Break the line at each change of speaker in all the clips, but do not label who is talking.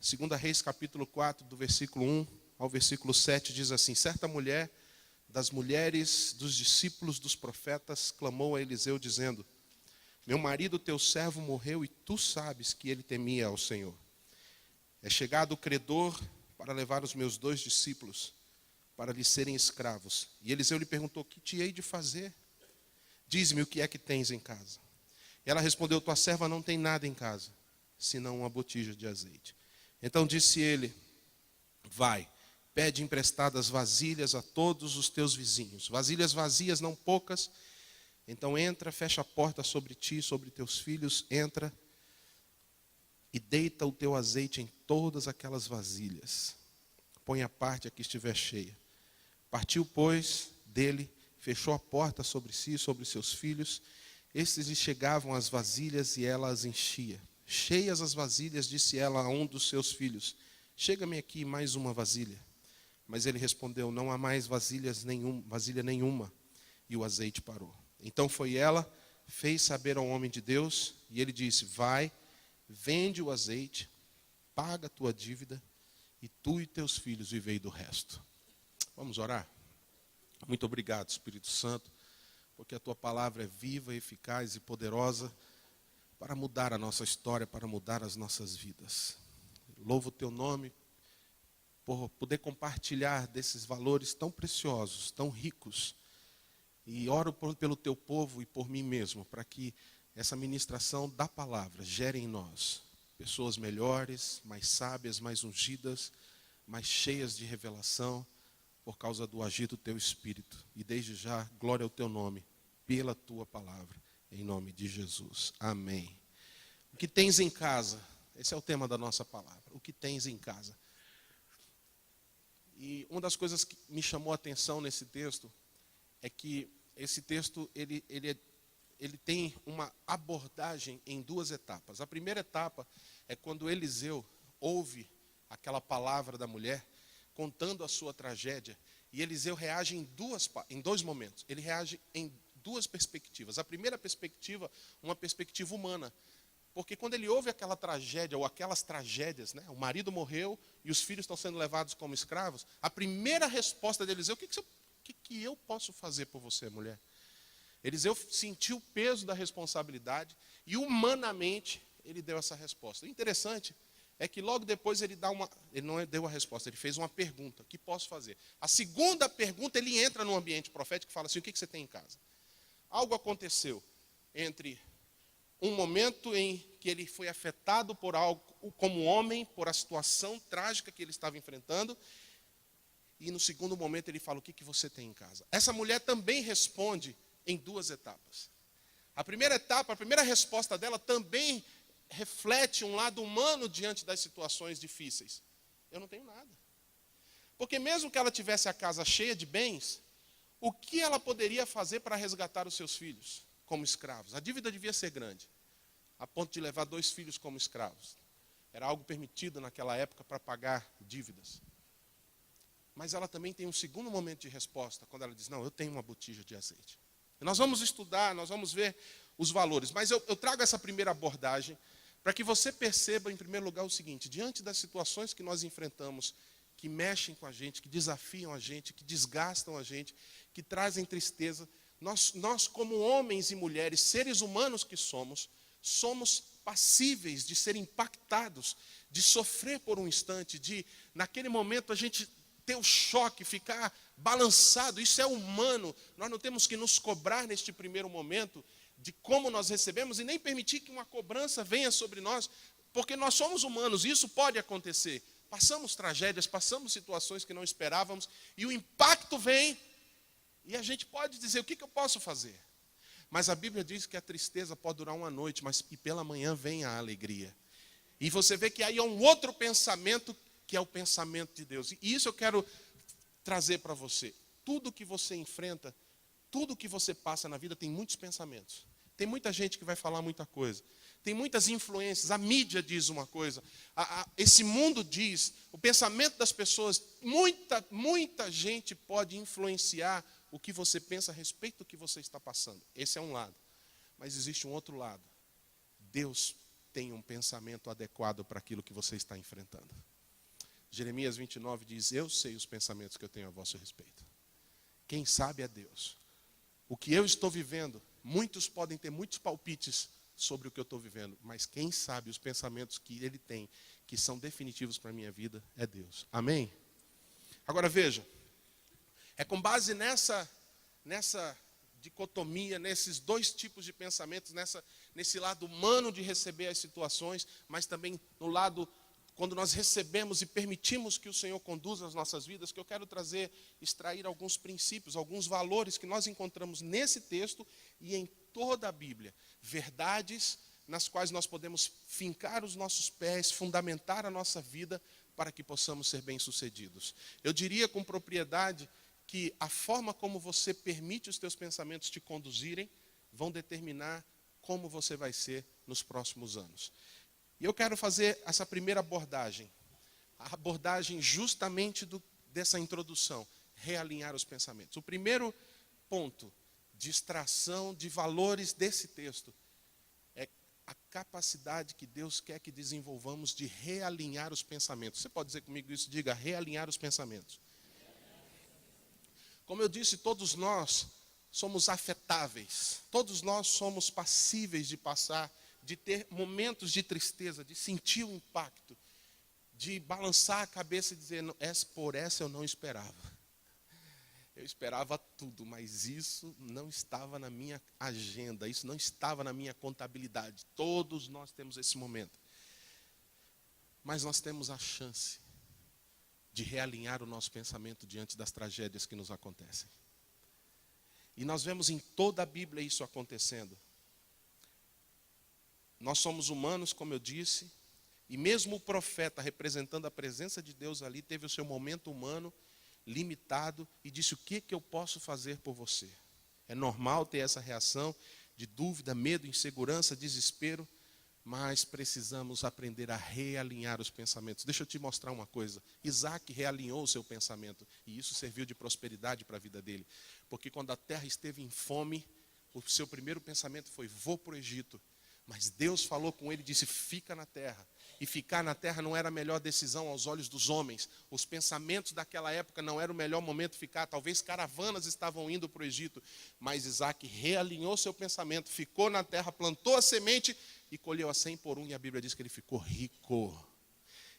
2 Reis, capítulo 4, do versículo 1 ao versículo 7, diz assim: certa mulher das mulheres dos discípulos dos profetas clamou a Eliseu, dizendo: meu marido, teu servo, morreu, e tu sabes que ele temia ao Senhor. É chegado o credor para levar os meus 2 discípulos, para lhes serem escravos. E Eliseu lhe perguntou: que te hei de fazer? Diz-me o que é que tens em casa. E ela respondeu: tua serva não tem nada em casa, senão uma botija de azeite. Então disse ele: vai, pede emprestadas vasilhas a todos os teus vizinhos, vasilhas vazias, não poucas. Então entra, fecha a porta sobre ti e sobre teus filhos, entra e deita o teu azeite em todas aquelas vasilhas. Põe a parte a que estiver cheia. Partiu, pois, dele, fechou a porta sobre si e sobre seus filhos. Estes lhe chegavam as vasilhas e ela as enchia. Cheias as vasilhas, disse ela a um dos seus filhos: chega-me aqui mais uma vasilha. Mas ele respondeu: não há mais vasilha nenhuma. E o azeite parou. Então foi ela, fez saber ao homem de Deus, e ele disse: vai, vende o azeite, paga a tua dívida, e tu e teus filhos vivei do resto. Vamos orar? Muito obrigado, Espírito Santo, porque a tua palavra é viva, eficaz e poderosa para mudar a nossa história, para mudar as nossas vidas. Louvo o teu nome por poder compartilhar desses valores tão preciosos, tão ricos. E oro pelo teu povo e por mim mesmo, para que essa ministração da palavra gere em nós pessoas melhores, mais sábias, mais ungidas, mais cheias de revelação, por causa do agir do teu Espírito. E desde já, glória ao teu nome, pela tua palavra, em nome de Jesus. Amém. O que tens em casa? Esse é o tema da nossa palavra. O que tens em casa? E uma das coisas que me chamou a atenção nesse texto é que esse texto ele tem uma abordagem em 2 etapas. A primeira etapa é quando Eliseu ouve aquela palavra da mulher, contando a sua tragédia, e Eliseu reage em 2 momentos. Ele reage em 2 perspectivas. A primeira perspectiva, uma perspectiva humana. Porque quando ele ouve aquela tragédia, ou aquelas tragédias, né, o marido morreu e os filhos estão sendo levados como escravos, a primeira resposta de Eliseu: o que eu posso fazer por você, mulher? Eliseu sentiu o peso da responsabilidade e humanamente ele deu essa resposta. O interessante é que logo depois ele não deu a resposta, ele fez uma pergunta: o que posso fazer? A segunda pergunta, ele entra no ambiente profético e fala assim: o que você tem em casa? Algo aconteceu entre um momento em que ele foi afetado por algo, como homem, por a situação trágica que ele estava enfrentando, e no segundo momento ele fala: o que você tem em casa? Essa mulher também responde em 2 etapas. A primeira etapa, a primeira resposta dela também reflete um lado humano diante das situações difíceis. Eu não tenho nada. Porque mesmo que ela tivesse a casa cheia de bens, o que ela poderia fazer para resgatar os seus filhos como escravos? A dívida devia ser grande, a ponto de levar 2 filhos como escravos. Era algo permitido naquela época para pagar dívidas. Mas ela também tem um segundo momento de resposta, quando ela diz: não, eu tenho uma botija de azeite. E nós vamos estudar, nós vamos ver os valores. Mas eu trago essa primeira abordagem para que você perceba, em primeiro lugar, o seguinte: diante das situações que nós enfrentamos, que mexem com a gente, que desafiam a gente, que desgastam a gente, que trazem tristeza, nós como homens e mulheres, seres humanos que somos passíveis de ser impactados, de sofrer por um instante, de, naquele momento, a gente ter o choque, ficar balançado. Isso é humano. Nós não temos que nos cobrar neste primeiro momento de como nós recebemos e nem permitir que uma cobrança venha sobre nós, porque nós somos humanos, isso pode acontecer. Passamos tragédias, passamos situações que não esperávamos e o impacto vem e a gente pode dizer: o que eu posso fazer? Mas a Bíblia diz que a tristeza pode durar uma noite, mas e pela manhã vem a alegria. E você vê que aí é um outro pensamento, que é o pensamento de Deus. E isso eu quero trazer para você. Tudo que você enfrenta, tudo que você passa na vida tem muitos pensamentos. Tem muita gente que vai falar muita coisa. Tem muitas influências. A mídia diz uma coisa. Esse mundo diz. O pensamento das pessoas. Muita gente pode influenciar o que você pensa a respeito do que você está passando. Esse é um lado. Mas existe um outro lado. Deus tenha um pensamento adequado para aquilo que você está enfrentando. Jeremias 29 diz: eu sei os pensamentos que eu tenho a vosso respeito. Quem sabe é Deus. O que eu estou vivendo, muitos podem ter muitos palpites sobre o que eu estou vivendo, mas quem sabe os pensamentos que Ele tem, que são definitivos para a minha vida, é Deus. Amém? Agora veja, é com base nessa dicotomia, nesses dois tipos de pensamentos, nesse lado humano de receber as situações, mas também no lado, quando nós recebemos e permitimos que o Senhor conduza as nossas vidas, que eu quero extrair alguns princípios, alguns valores que nós encontramos nesse texto e em toda a Bíblia. Verdades nas quais nós podemos fincar os nossos pés, fundamentar a nossa vida para que possamos ser bem-sucedidos. Eu diria com propriedade que a forma como você permite os teus pensamentos te conduzirem vão determinar como você vai ser nos próximos anos. E eu quero fazer essa primeira abordagem, a abordagem justamente dessa introdução, realinhar os pensamentos. O primeiro ponto de extração de valores desse texto é a capacidade que Deus quer que desenvolvamos de realinhar os pensamentos. Você pode dizer comigo isso? Diga, realinhar os pensamentos. Como eu disse, todos nós somos afetáveis, todos nós somos passíveis de passar, de ter momentos de tristeza, de sentir o impacto, de balançar a cabeça e dizer, por essa eu não esperava. Eu esperava tudo, mas isso não estava na minha agenda, isso não estava na minha contabilidade. Todos nós temos esse momento. Mas nós temos a chance de realinhar o nosso pensamento diante das tragédias que nos acontecem. E nós vemos em toda a Bíblia isso acontecendo. Nós somos humanos, como eu disse, e mesmo o profeta, representando a presença de Deus ali, teve o seu momento humano limitado e disse: o que eu posso fazer por você? É normal ter essa reação de dúvida, medo, insegurança, desespero, mas precisamos aprender a realinhar os pensamentos. Deixa eu te mostrar uma coisa. Isaac realinhou o seu pensamento e isso serviu de prosperidade para a vida dele. Porque quando a terra esteve em fome, o seu primeiro pensamento foi: vou para o Egito. Mas Deus falou com ele e disse: fica na terra. E ficar na terra não era a melhor decisão aos olhos dos homens. Os pensamentos daquela época não era o melhor momento ficar. Talvez caravanas estavam indo para o Egito. Mas Isaac realinhou seu pensamento, ficou na terra, plantou a semente e colheu a 100 por 1. E a Bíblia diz que ele ficou rico.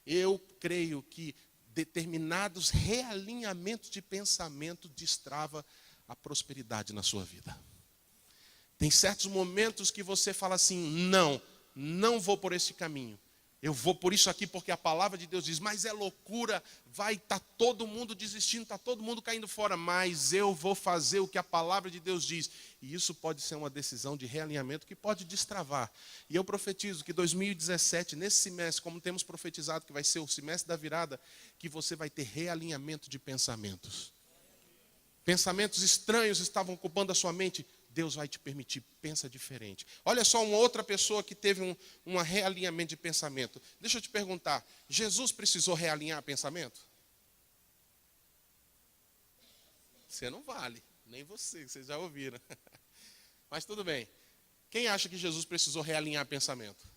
Eu creio que determinados realinhamentos de pensamento destrava a prosperidade na sua vida. Tem certos momentos que você fala assim: não vou por esse caminho. Eu vou por isso aqui porque a palavra de Deus diz, mas é loucura, vai estar todo mundo desistindo, está todo mundo caindo fora, mas eu vou fazer o que a palavra de Deus diz. E isso pode ser uma decisão de realinhamento que pode destravar. E eu profetizo que 2017, nesse semestre, como temos profetizado que vai ser o semestre da virada, que você vai ter realinhamento de pensamentos. Pensamentos estranhos estavam ocupando a sua mente. Deus vai te permitir, pensa diferente. Olha só uma outra pessoa que teve um realinhamento de pensamento. Deixa eu te perguntar, Jesus precisou realinhar pensamento? Você não vale, nem você, vocês já ouviram. Mas tudo bem. Quem acha que Jesus precisou realinhar pensamento?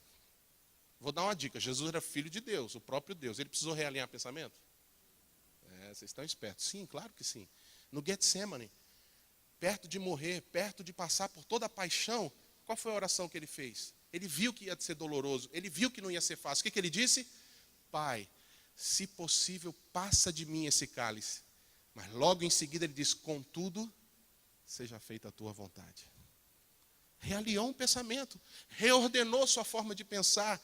Vou dar uma dica, Jesus era filho de Deus, o próprio Deus. Ele precisou realinhar pensamento? Vocês estão espertos. Sim, claro que sim. No Getsemane, perto de morrer, perto de passar por toda a paixão, qual foi a oração que ele fez? Ele viu que ia ser doloroso, ele viu que não ia ser fácil. O que ele disse? Pai, se possível, passa de mim esse cálice. Mas logo em seguida ele diz: contudo, seja feita a tua vontade. Realinhou um pensamento, reordenou sua forma de pensar.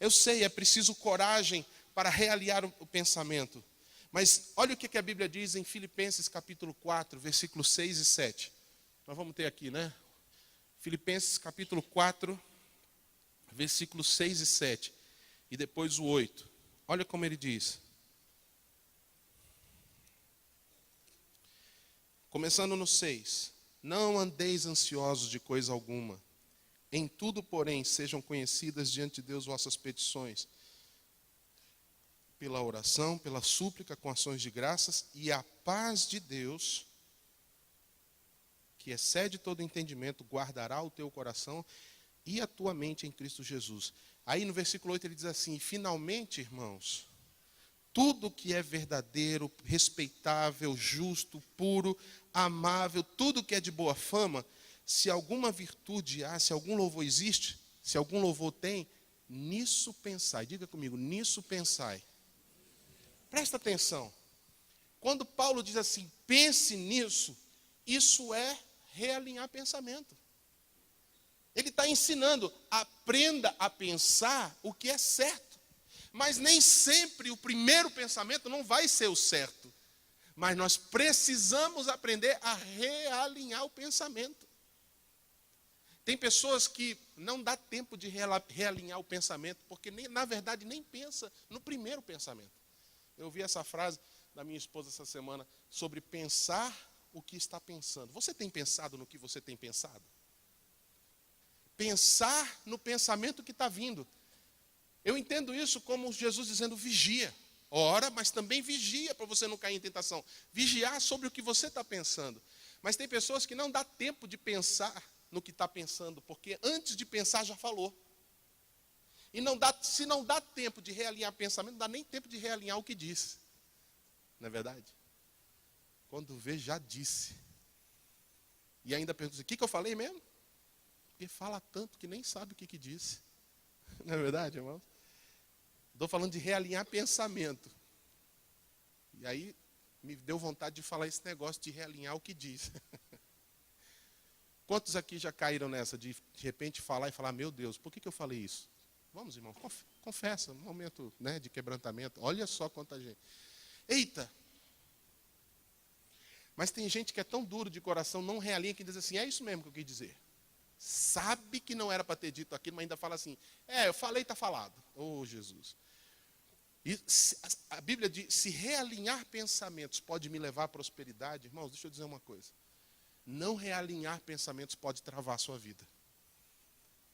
Eu sei, é preciso coragem para realinhar o pensamento. Mas olha o que a Bíblia diz em Filipenses capítulo 4, versículos 6 e 7. Nós vamos ter aqui, né? Filipenses capítulo 4, versículos 6 e 7. E depois o 8. Olha como ele diz. Começando no 6. Não andeis ansiosos de coisa alguma. Em tudo, porém, sejam conhecidas diante de Deus vossas petições. Pela oração, pela súplica, com ações de graças, e a paz de Deus, que excede todo entendimento, guardará o teu coração e a tua mente em Cristo Jesus. Aí no versículo 8 ele diz assim: finalmente, irmãos, tudo que é verdadeiro, respeitável, justo, puro, amável, tudo que é de boa fama, se alguma virtude há, se algum louvor existe, se algum louvor tem, nisso pensai. Diga comigo, nisso pensai. Presta atenção. Quando Paulo diz assim, pense nisso, isso é realinhar pensamento. Ele está ensinando, aprenda a pensar o que é certo. Mas nem sempre o primeiro pensamento não vai ser o certo. Mas nós precisamos aprender a realinhar o pensamento. Tem pessoas que não dá tempo de realinhar o pensamento, porque na verdade nem pensa no primeiro pensamento. Eu ouvi essa frase da minha esposa essa semana sobre pensar o que está pensando. Você tem pensado no que você tem pensado? Pensar no pensamento que está vindo. Eu entendo isso como Jesus dizendo vigia. Ora, mas também vigia para você não cair em tentação. Vigiar sobre o que você está pensando. Mas tem pessoas que não dá tempo de pensar no que está pensando, porque antes de pensar já falou. E se não dá tempo de realinhar pensamento, não dá nem tempo de realinhar o que disse. Não é verdade? Quando vê, já disse. E ainda pergunta, o que eu falei mesmo? Porque fala tanto que nem sabe o que disse. Não é verdade, irmão? Estou falando de realinhar pensamento. E aí me deu vontade de falar esse negócio de realinhar o que diz. Quantos aqui já caíram nessa de repente falar e falar, meu Deus, por que eu falei isso? Vamos, irmão, confessa, um momento, né, de quebrantamento. Olha só quanta gente. Eita! Mas tem gente que é tão duro de coração, não realinha, que diz assim, é isso mesmo que eu quis dizer. Sabe que não era para ter dito aquilo, mas ainda fala assim, eu falei, está falado. Oh, Jesus. E a Bíblia diz, se realinhar pensamentos pode me levar à prosperidade, irmãos, deixa eu dizer uma coisa. Não realinhar pensamentos pode travar a sua vida.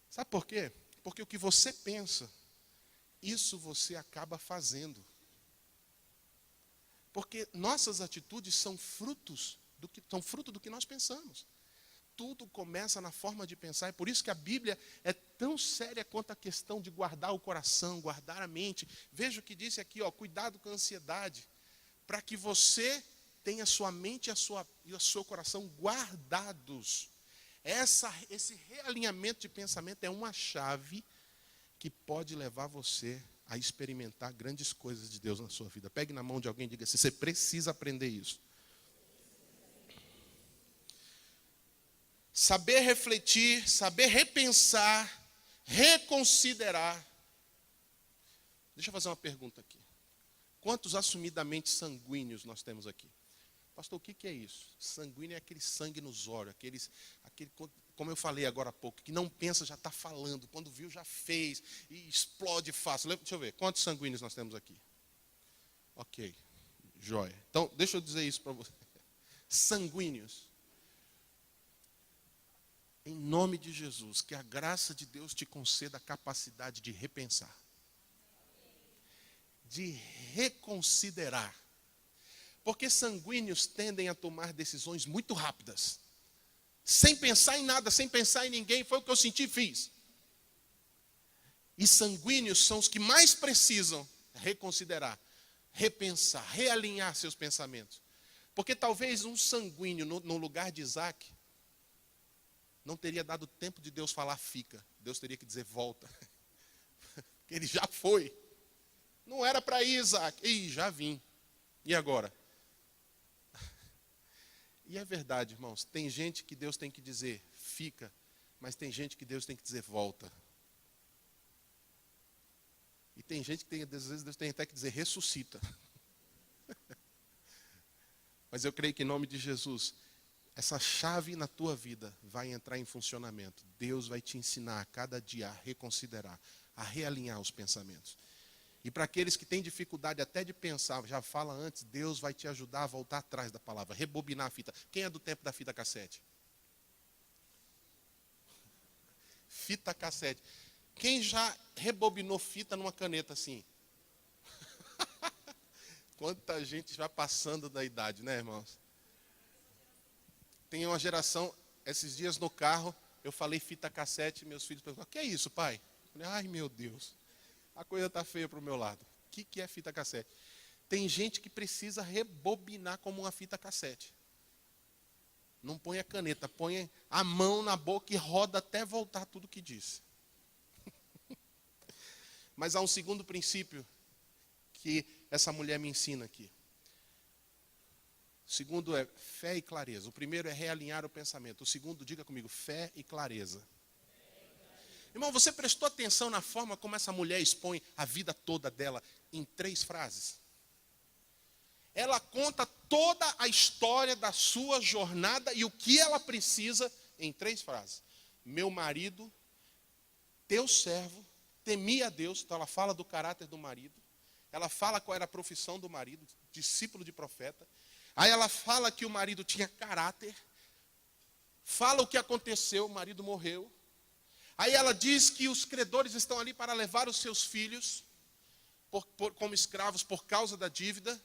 Sabe por quê? Porque o que você pensa, isso você acaba fazendo. Porque nossas atitudes são fruto do que nós pensamos. Tudo começa na forma de pensar. É por isso que a Bíblia é tão séria quanto a questão de guardar o coração, guardar a mente. Veja o que disse aqui, cuidado com a ansiedade, para que você tenha a sua mente e o seu coração guardados. Esse realinhamento de pensamento é uma chave que pode levar você a experimentar grandes coisas de Deus na sua vida. Pegue na mão de alguém e diga assim, você precisa aprender isso. Saber refletir, saber repensar, reconsiderar. Deixa eu fazer uma pergunta aqui. Quantos assumidamente sanguíneos nós temos aqui? Pastor, o que é isso? Sanguíneo é aquele sangue nos olhos, aquele, como eu falei agora há pouco, que não pensa, já está falando, quando viu já fez, e explode fácil. Deixa eu ver, quantos sanguíneos nós temos aqui? Ok, joia. Então, deixa eu dizer isso para você. Sanguíneos. Em nome de Jesus, que a graça de Deus te conceda a capacidade de repensar, de reconsiderar. Porque sanguíneos tendem a tomar decisões muito rápidas, sem pensar em nada, sem pensar em ninguém, foi o que eu senti e fiz. E sanguíneos são os que mais precisam reconsiderar, repensar, realinhar seus pensamentos. Porque talvez um sanguíneo no lugar de Isaac, não teria dado tempo de Deus falar fica. Deus teria que dizer volta. Porque ele já foi. Não era para ir, Isaac. Ih, já vim. E agora? E é verdade, irmãos. Tem gente que Deus tem que dizer fica. Mas tem gente que Deus tem que dizer volta. E tem gente que às vezes Deus tem até que dizer ressuscita. Mas eu creio que em nome de Jesus, essa chave na tua vida vai entrar em funcionamento. Deus vai te ensinar a cada dia a reconsiderar, a realinhar os pensamentos. E para aqueles que têm dificuldade até de pensar, já fala antes, Deus vai te ajudar a voltar atrás da palavra, rebobinar a fita. Quem é do tempo da fita cassete? Fita cassete. Quem já rebobinou fita numa caneta assim? Quanta gente vai passando da idade, né, irmãos? Tem uma geração, esses dias no carro, eu falei fita cassete, meus filhos perguntaram, o que é isso, pai? Falei, ai meu Deus, a coisa está feia para o meu lado. O que é fita cassete? Tem gente que precisa rebobinar como uma fita cassete. Não põe a caneta, põe a mão na boca e roda até voltar tudo que disse. Mas há um segundo princípio que essa mulher me ensina aqui. O segundo é fé e clareza. O primeiro é realinhar o pensamento. O segundo, diga comigo, fé e clareza. Irmão, você prestou atenção na forma como essa mulher expõe a vida toda dela em 3 frases? Ela conta toda a história da sua jornada e o que ela precisa em 3 frases. Meu marido, teu servo, temia a Deus. Então ela fala do caráter do marido. Ela fala qual era a profissão do marido, discípulo de profeta. Aí ela fala que o marido tinha caráter. Fala o que aconteceu, o marido morreu. Aí ela diz que os credores estão ali para levar os seus filhos como escravos por causa da dívida.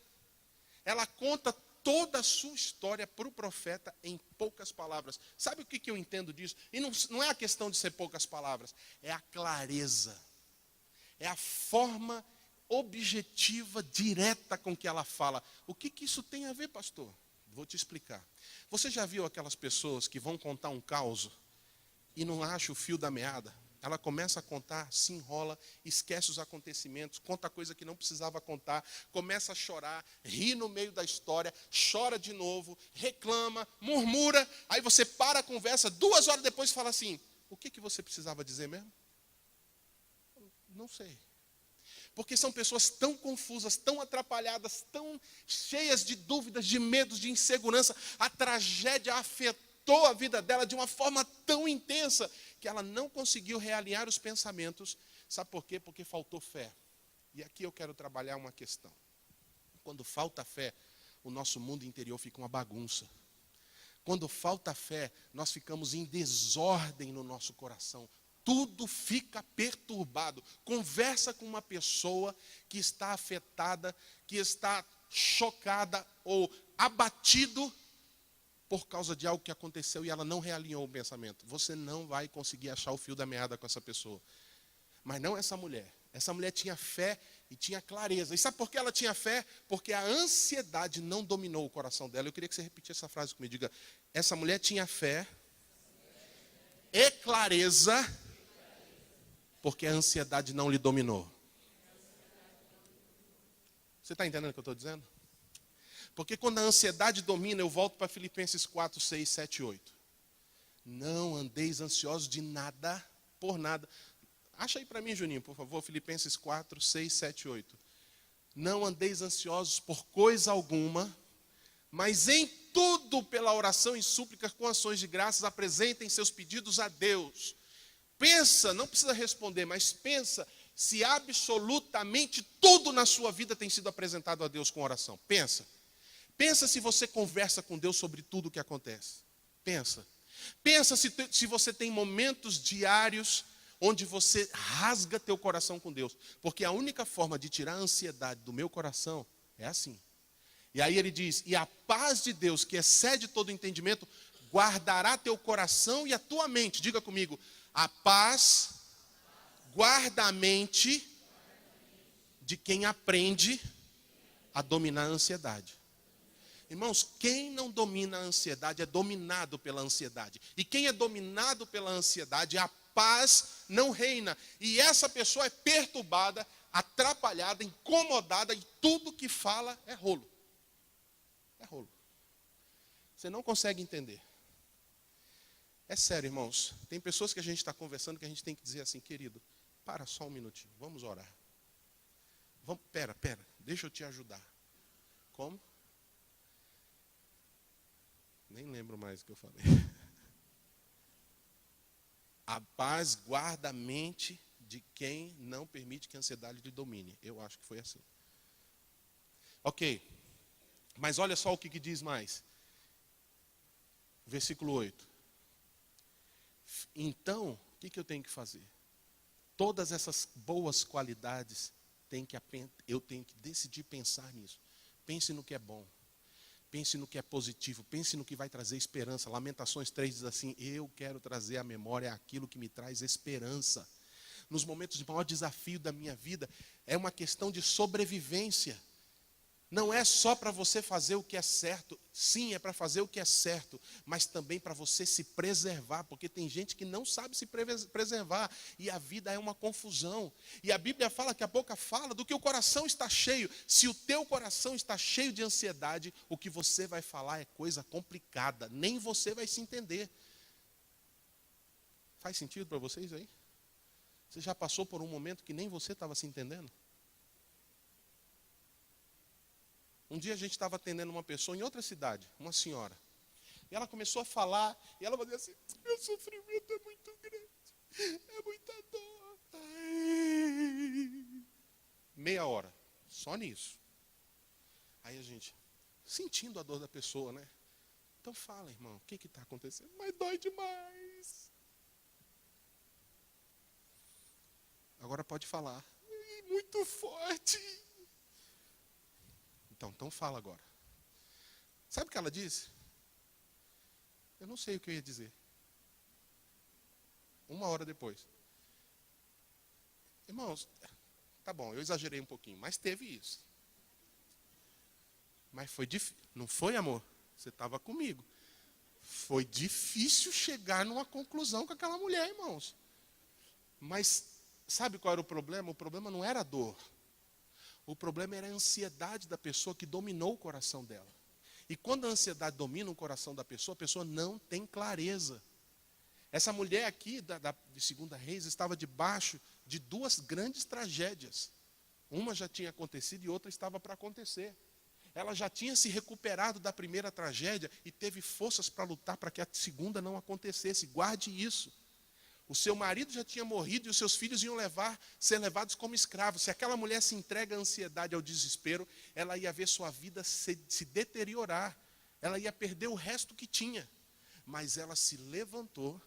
Ela conta toda a sua história para o profeta em poucas palavras. Sabe o que eu entendo disso? E não é a questão de ser poucas palavras, é a clareza. É a forma objetiva, direta com que ela fala. O que isso tem a ver, pastor? Vou te explicar. Você já viu aquelas pessoas que vão contar um caos e não acha o fio da meada? Ela começa a contar, se enrola, esquece os acontecimentos, conta coisa que não precisava contar, começa a chorar, ri no meio da história, chora de novo, reclama, murmura, aí você para a conversa, 2 horas depois fala assim, o que você precisava dizer mesmo? Não sei. Porque são pessoas tão confusas, tão atrapalhadas, tão cheias de dúvidas, de medos, de insegurança. A tragédia afetou a vida dela de uma forma tão intensa que ela não conseguiu realinhar os pensamentos. Sabe por quê? Porque faltou fé. E aqui eu quero trabalhar uma questão. Quando falta fé, o nosso mundo interior fica uma bagunça. Quando falta fé, nós ficamos em desordem no nosso coração. Tudo fica perturbado. Conversa com uma pessoa que está afetada, que está chocada ou abatido por causa de algo que aconteceu e ela não realinhou o pensamento. Você não vai conseguir achar o fio da meada com essa pessoa. Mas não essa mulher. Essa mulher tinha fé e tinha clareza. E sabe por que ela tinha fé? Porque a ansiedade não dominou o coração dela. Eu queria que você repetisse essa frase comigo. Diga, essa mulher tinha fé e clareza porque a ansiedade não lhe dominou. Você está entendendo o que eu estou dizendo? Porque quando a ansiedade domina, eu volto para Filipenses 4, 6, 7, 8. Não andeis ansiosos de nada, por nada. Acha aí para mim, Juninho, por favor, Filipenses 4, 6, 7, 8. Não andeis ansiosos por coisa alguma, mas em tudo pela oração e súplica com ações de graças apresentem seus pedidos a Deus. Pensa, não precisa responder, mas pensa se absolutamente tudo na sua vida tem sido apresentado a Deus com oração. Pensa. Pensa se você conversa com Deus sobre tudo o que acontece. Pensa. Pensa se você tem momentos diários onde você rasga teu coração com Deus. Porque a única forma de tirar a ansiedade do meu coração é assim. E aí ele diz, e a paz de Deus, que excede todo entendimento, guardará teu coração e a tua mente. Diga comigo, a paz guarda a mente de quem aprende a dominar a ansiedade. Irmãos, quem não domina a ansiedade é dominado pela ansiedade. E quem é dominado pela ansiedade, a paz não reina. E essa pessoa é perturbada, atrapalhada, incomodada, e tudo que fala é rolo. É rolo. Você não consegue entender. É sério, irmãos. Tem pessoas que a gente está conversando que a gente tem que dizer assim, querido, para só um minutinho, vamos orar. Pera, deixa eu te ajudar. Como? Nem lembro mais o que eu falei. A paz guarda a mente de quem não permite que a ansiedade lhe domine. Eu acho que foi assim. Ok. Mas olha só o que diz mais. Versículo 8. Então, o que eu tenho que fazer? Todas essas boas qualidades, eu tenho que decidir pensar nisso. Pense no que é bom. Pense no que é positivo. Pense no que vai trazer esperança. Lamentações 3 diz assim, eu quero trazer à memória aquilo que me traz esperança. nos momentos de maior desafio da minha vida, é uma questão de sobrevivência. Não é só para você fazer o que é certo. Sim, é para fazer o que é certo, mas também para você se preservar, porque tem gente que não sabe se preservar, e a vida é uma confusão. E a Bíblia fala que a boca fala do que o coração está cheio. Se o teu coração está cheio de ansiedade, o que você vai falar é coisa complicada, nem você vai se entender. Faz sentido para vocês aí? Você já passou por um momento que nem você estava se entendendo? Um dia a gente estava atendendo uma pessoa em outra cidade, uma senhora. E ela começou a falar, e ela fazia assim: meu sofrimento é muito grande, é muita dor. Ai. Meia hora, só nisso. Aí a gente, sentindo a dor da pessoa, né? Então fala, irmão, o que está acontecendo? Mas dói demais. Agora pode falar. Muito forte. Então fala agora. Sabe o que ela disse? Eu não sei o que eu ia dizer. Uma hora depois. Irmãos, tá bom, eu exagerei um pouquinho, mas teve isso. Mas foi difícil. Não foi, amor? Você estava comigo. Foi difícil chegar numa conclusão com aquela mulher, irmãos. Mas sabe qual era o problema? O problema não era a dor. O problema era a ansiedade da pessoa que dominou o coração dela. E quando a ansiedade domina o coração da pessoa, a pessoa não tem clareza. Essa mulher aqui, de 2 Reis, estava debaixo de 2 grandes tragédias. Uma já tinha acontecido e outra estava para acontecer. Ela já tinha se recuperado da primeira tragédia e teve forças para lutar para que a segunda não acontecesse. Guarde isso. O seu marido já tinha morrido e os seus filhos iam ser levados como escravos. Se aquela mulher se entrega à ansiedade, ao desespero, ela ia ver sua vida se deteriorar. Ela ia perder o resto que tinha. Mas ela se levantou,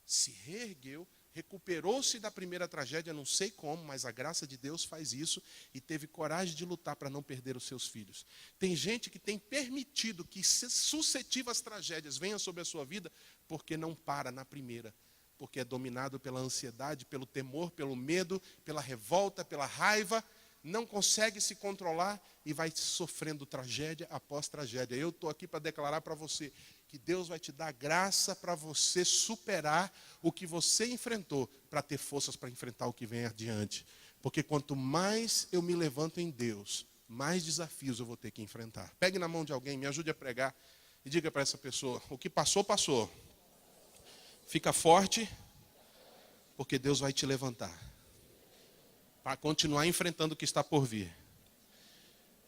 se reergueu, recuperou-se da primeira tragédia, não sei como, mas a graça de Deus faz isso, e teve coragem de lutar para não perder os seus filhos. Tem gente que tem permitido que sucessivas tragédias venham sobre a sua vida, porque não para na primeira. Porque é dominado pela ansiedade, pelo temor, pelo medo, pela revolta, pela raiva, não consegue se controlar e vai sofrendo tragédia após tragédia. Eu estou aqui para declarar para você que Deus vai te dar graça para você superar o que você enfrentou, para ter forças para enfrentar o que vem adiante. Porque quanto mais eu me levanto em Deus, mais desafios eu vou ter que enfrentar. Pegue na mão de alguém, me ajude a pregar e diga para essa pessoa: o que passou, passou. Fica forte, porque Deus vai te levantar para continuar enfrentando o que está por vir.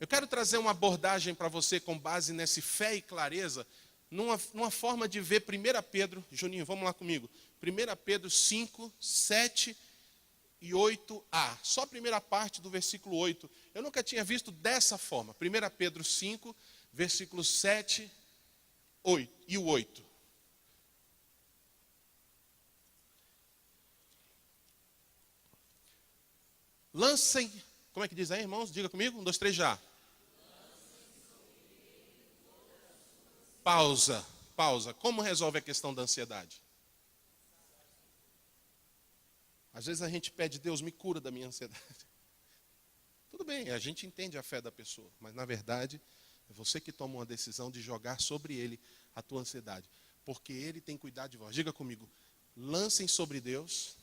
Eu quero trazer uma abordagem para você com base nessa fé e clareza, numa forma de ver 1 Pedro, Juninho, vamos lá comigo, 1 Pedro 5, 7 e 8a, só a primeira parte do versículo 8, eu nunca tinha visto dessa forma, 1 Pedro 5, versículos 7 e o 8. Lancem, como é que diz aí, irmãos? Diga comigo, 1, 2, 3 já. Pausa. Como resolve a questão da ansiedade? Às vezes a gente pede: Deus, me cura da minha ansiedade. Tudo bem, a gente entende a fé da pessoa, mas na verdade é você que toma uma decisão de jogar sobre ele a tua ansiedade, porque ele tem cuidado de vós. Diga comigo, lancem sobre Deus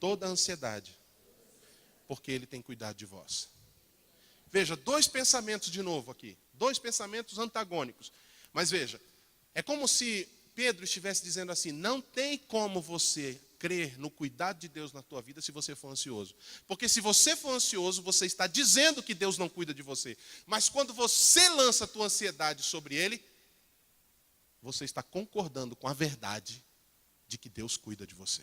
toda a ansiedade, porque ele tem cuidado de vós. Veja, 2 pensamentos de novo aqui, 2 pensamentos antagônicos. Mas veja, é como se Pedro estivesse dizendo assim: não tem como você crer no cuidado de Deus na tua vida se você for ansioso. Porque se você for ansioso, você está dizendo que Deus não cuida de você. Mas quando você lança a tua ansiedade sobre ele, você está concordando com a verdade de que Deus cuida de você.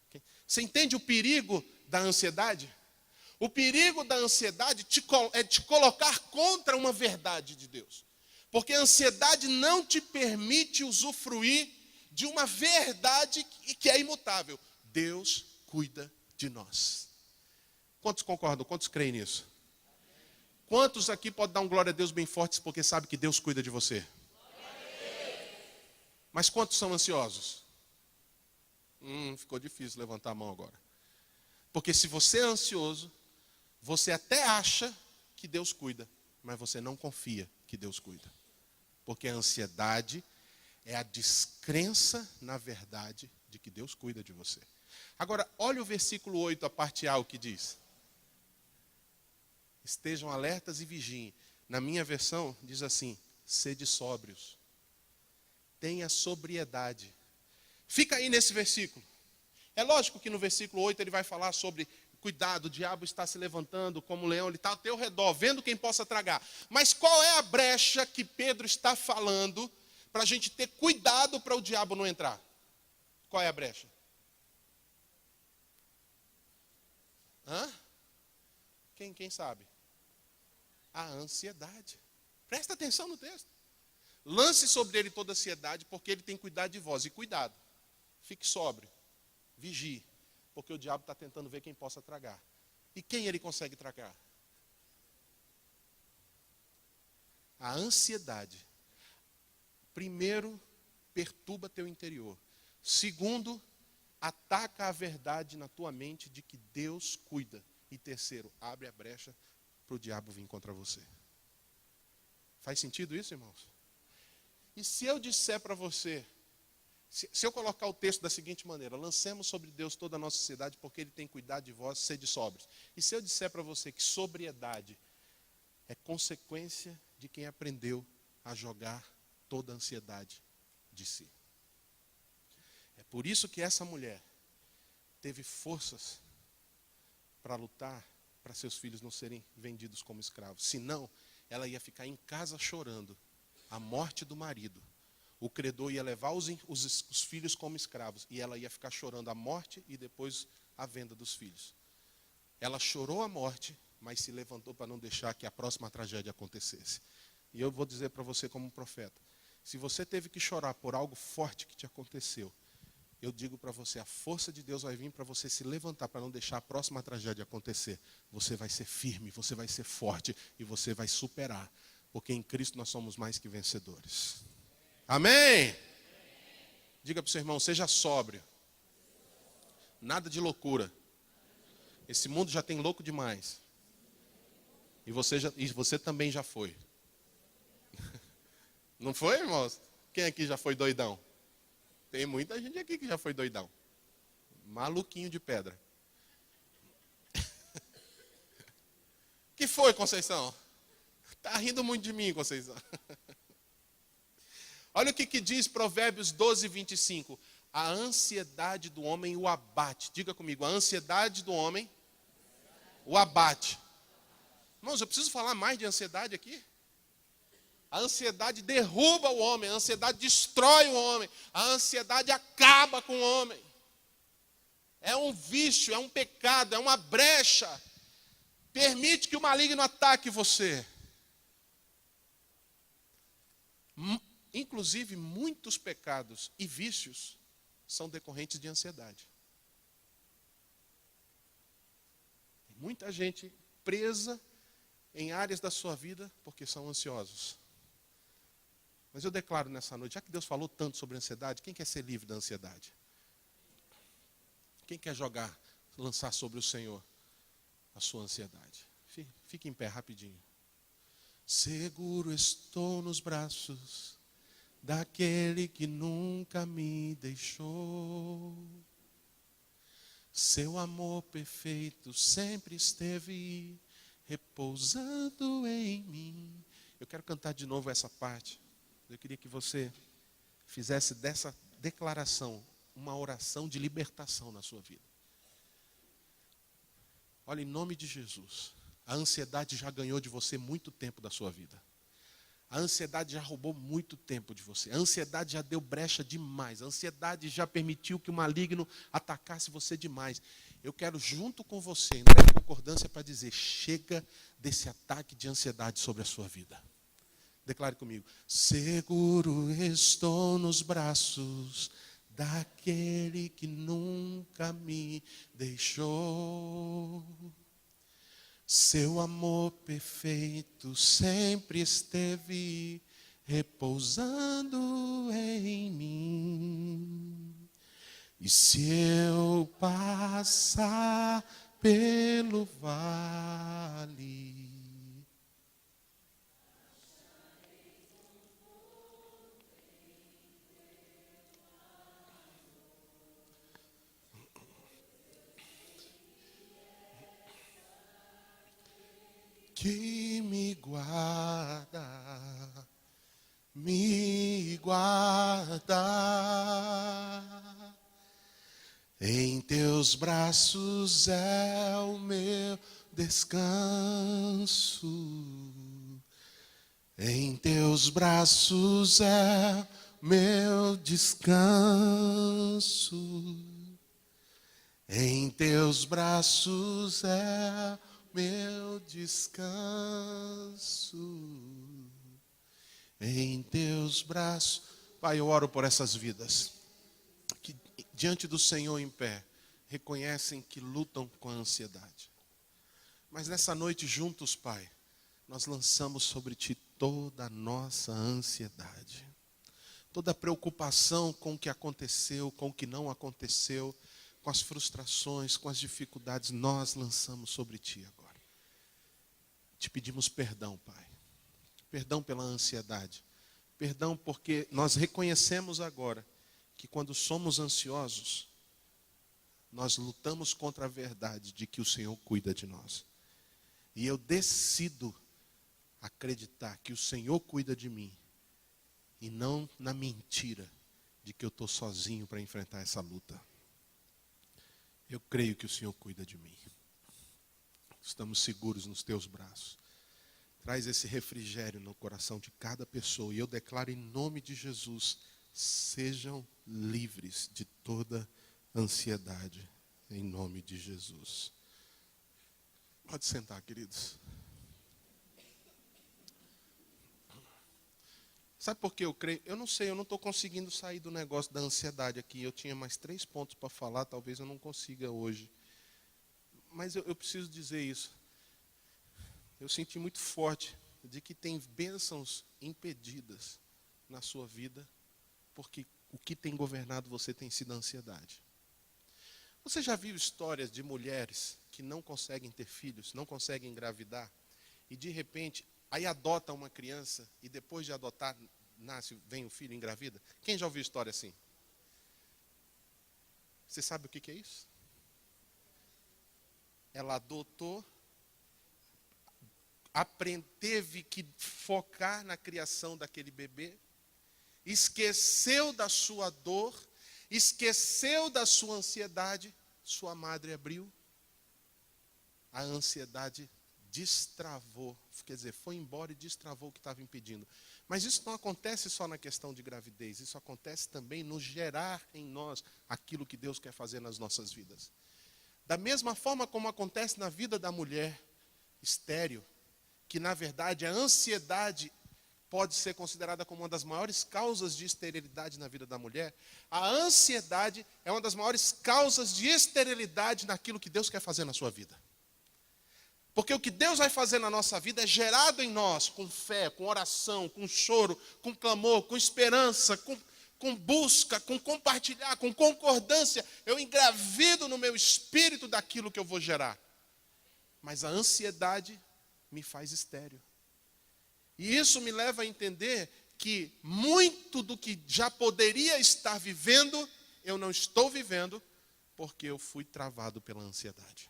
Okay? Você entende o perigo da ansiedade? O perigo da ansiedade é te colocar contra uma verdade de Deus. Porque a ansiedade não te permite usufruir de uma verdade que é imutável. Deus cuida de nós. Quantos concordam? Quantos creem nisso? Quantos aqui podem dar um glória a Deus bem fortes porque sabe que Deus cuida de você? Mas quantos são ansiosos? Ficou difícil levantar a mão agora. Porque se você é ansioso, você até acha que Deus cuida, mas você não confia que Deus cuida. Porque a ansiedade é a descrença na verdade de que Deus cuida de você. Agora, olha o versículo 8, a parte A, o que diz. Estejam alertas e vigiem. Na minha versão, diz assim, sede sóbrios. Tenha sobriedade. Fica aí nesse versículo. É lógico que no versículo 8 ele vai falar sobre cuidado, o diabo está se levantando como um leão, ele está ao teu redor, vendo quem possa tragar. Mas qual é a brecha que Pedro está falando para a gente ter cuidado para o diabo não entrar? Qual é a brecha? Quem sabe? A ansiedade. Presta atenção no texto. Lance sobre ele toda a ansiedade, porque ele tem cuidado de vós. E cuidado, fique sóbrio, vigie, porque o diabo está tentando ver quem possa tragar. E quem ele consegue tragar? A ansiedade. Primeiro, perturba teu interior. Segundo, ataca a verdade na tua mente de que Deus cuida. E terceiro, abre a brecha para o diabo vir contra você. Faz sentido isso, irmãos? E se eu disser para você, se eu colocar o texto da seguinte maneira, lancemos sobre Deus toda a nossa ansiedade, porque Ele tem cuidado de vós, sede sóbrios. E se eu disser para você que sobriedade é consequência de quem aprendeu a jogar toda a ansiedade de si. É por isso que essa mulher teve forças para lutar, para seus filhos não serem vendidos como escravos. Senão, ela ia ficar em casa chorando a morte do marido. O credor ia levar os filhos como escravos. E ela ia ficar chorando a morte e depois a venda dos filhos. Ela chorou a morte, mas se levantou para não deixar que a próxima tragédia acontecesse. E eu vou dizer para você como profeta. Se você teve que chorar por algo forte que te aconteceu, eu digo para você, a força de Deus vai vir para você se levantar para não deixar a próxima tragédia acontecer. Você vai ser firme, você vai ser forte e você vai superar. Porque em Cristo nós somos mais que vencedores. Amém? Diga para o seu irmão, seja sóbrio. Nada de loucura. Esse mundo já tem louco demais. E você também já foi. Não foi, irmãos? Quem aqui já foi doidão? Tem muita gente aqui que já foi doidão. Maluquinho de pedra. Que foi, Conceição? Está rindo muito de mim, Conceição. Olha o que diz Provérbios 12, 25. A ansiedade do homem o abate. Diga comigo, a ansiedade do homem o abate. Irmãos, eu preciso falar mais de ansiedade aqui? A ansiedade derruba o homem, a ansiedade destrói o homem, a ansiedade acaba com o homem. É um vício, é um pecado, é uma brecha. Permite que o maligno ataque você. Inclusive, muitos pecados e vícios são decorrentes de ansiedade. Muita gente presa em áreas da sua vida porque são ansiosos. Mas eu declaro nessa noite, já que Deus falou tanto sobre ansiedade, quem quer ser livre da ansiedade? Quem quer lançar sobre o Senhor a sua ansiedade? Fique em pé rapidinho. Seguro estou nos braços daquele que nunca me deixou. Seu amor perfeito sempre esteve repousando em mim. Eu quero cantar de novo essa parte. Eu queria que você fizesse dessa declaração uma oração de libertação na sua vida. Olha, em nome de Jesus, a ansiedade já ganhou de você muito tempo da sua vida. A ansiedade já roubou muito tempo de você. A ansiedade já deu brecha demais. A ansiedade já permitiu que o maligno atacasse você demais. Eu quero, junto com você, entrar em concordância para dizer, chega desse ataque de ansiedade sobre a sua vida. Declare comigo. Seguro estou nos braços daquele que nunca me deixou. Seu amor perfeito sempre esteve repousando em mim. E se eu passar pelo vale, que me guarda, em teus braços é o meu descanso, em teus braços é o meu descanso, em teus braços é o meu descanso, em teus braços. Pai, eu oro por essas vidas que diante do Senhor em pé reconhecem que lutam com a ansiedade. Mas nessa noite juntos, Pai, nós lançamos sobre Ti toda a nossa ansiedade, toda a preocupação com o que aconteceu, com o que não aconteceu, com as frustrações, com as dificuldades, nós lançamos sobre Ti agora. Te pedimos perdão, Pai. Perdão pela ansiedade. Perdão porque nós reconhecemos agora que quando somos ansiosos, nós lutamos contra a verdade de que o Senhor cuida de nós. E eu decido acreditar que o Senhor cuida de mim e não na mentira de que eu estou sozinho para enfrentar essa luta. Eu creio que o Senhor cuida de mim. Estamos seguros nos teus braços. Traz esse refrigério no coração de cada pessoa. E eu declaro em nome de Jesus, sejam livres de toda ansiedade. Em nome de Jesus. Pode sentar, queridos. Sabe por que eu creio? Eu não sei, eu não estou conseguindo sair do negócio da ansiedade aqui. Eu tinha mais 3 pontos para falar, talvez eu não consiga hoje. Mas eu preciso dizer isso. Eu senti muito forte de que tem bênçãos impedidas na sua vida, porque o que tem governado você tem sido a ansiedade. Você já viu histórias de mulheres que não conseguem ter filhos, não conseguem engravidar, e de repente, aí adota uma criança, e depois de adotar, nasce, vem o filho e engravida? Quem já ouviu história assim? Você sabe o que é isso? Ela adotou, teve que focar na criação daquele bebê, esqueceu da sua dor, esqueceu da sua ansiedade, sua madre abriu, a ansiedade destravou, quer dizer, foi embora e destravou o que estava impedindo. Mas isso não acontece só na questão de gravidez, isso acontece também no gerar em nós aquilo que Deus quer fazer nas nossas vidas. Da mesma forma como acontece na vida da mulher estéril, que na verdade a ansiedade pode ser considerada como uma das maiores causas de esterilidade na vida da mulher, a ansiedade é uma das maiores causas de esterilidade naquilo que Deus quer fazer na sua vida. Porque o que Deus vai fazer na nossa vida é gerado em nós com fé, com oração, com choro, com clamor, com esperança, com busca, com compartilhar, com concordância. Eu engravido no meu espírito daquilo que eu vou gerar. Mas a ansiedade me faz estéril. E isso me leva a entender que muito do que já poderia estar vivendo, eu não estou vivendo, porque eu fui travado pela ansiedade.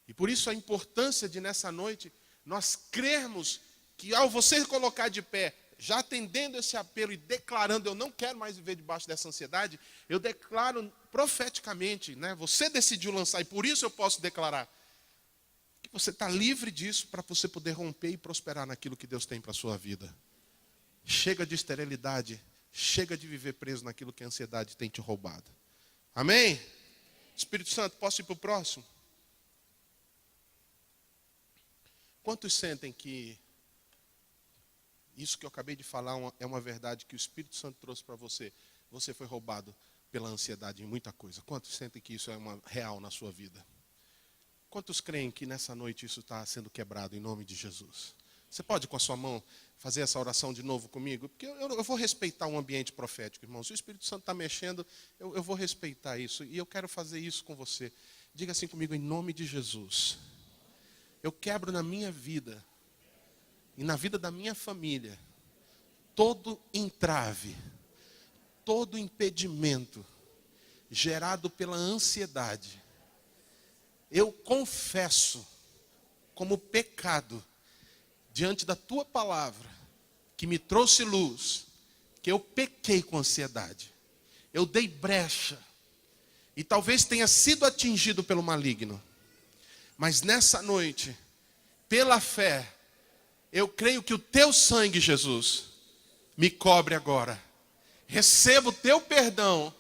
E por isso a importância de nessa noite, nós crermos que ao você colocar de pé, já atendendo esse apelo e declarando, eu não quero mais viver debaixo dessa ansiedade, eu declaro profeticamente, né? Você decidiu lançar e por isso eu posso declarar, que você está livre disso para você poder romper e prosperar naquilo que Deus tem para a sua vida. Chega de esterilidade, chega de viver preso naquilo que a ansiedade tem te roubado. Amém? Espírito Santo, posso ir para o próximo? Quantos sentem que isso que eu acabei de falar é uma verdade que o Espírito Santo trouxe para você? Você foi roubado pela ansiedade em muita coisa. Quantos sentem que isso é uma real na sua vida? Quantos creem que nessa noite isso está sendo quebrado em nome de Jesus? Você pode, com a sua mão, fazer essa oração de novo comigo? Porque eu vou respeitar um ambiente profético, irmão. Se o Espírito Santo está mexendo, eu vou respeitar isso. E eu quero fazer isso com você. Diga assim comigo, em nome de Jesus. Eu quebro na minha vida e na vida da minha família todo entrave, todo impedimento gerado pela ansiedade. Eu confesso como pecado diante da tua palavra, que me trouxe luz, que eu pequei com ansiedade. Eu dei brecha e talvez tenha sido atingido pelo maligno. Mas nessa noite, pela fé, eu creio que o teu sangue, Jesus, me cobre agora. Recebo o teu perdão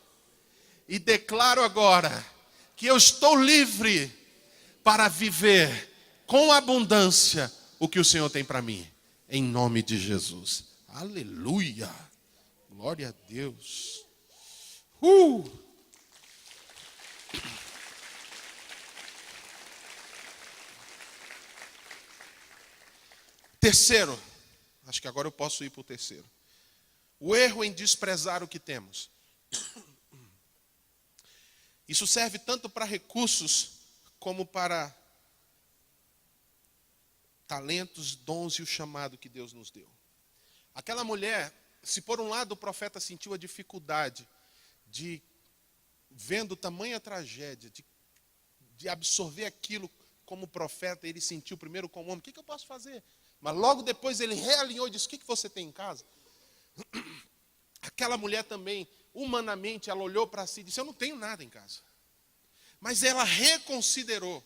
e declaro agora que eu estou livre para viver com abundância o que o Senhor tem para mim. Em nome de Jesus. Aleluia. Glória a Deus. Terceiro. Acho que agora eu posso ir para o terceiro. O erro em desprezar o que temos. Isso serve tanto para recursos como para talentos, dons e o chamado que Deus nos deu. Aquela mulher, se por um lado o profeta sentiu a dificuldade de, vendo tamanha tragédia, de absorver aquilo como profeta, ele sentiu primeiro como homem, o que eu posso fazer? Mas logo depois ele realinhou e disse, o que você tem em casa? Aquela mulher também, humanamente, ela olhou para si e disse, eu não tenho nada em casa. Mas ela reconsiderou.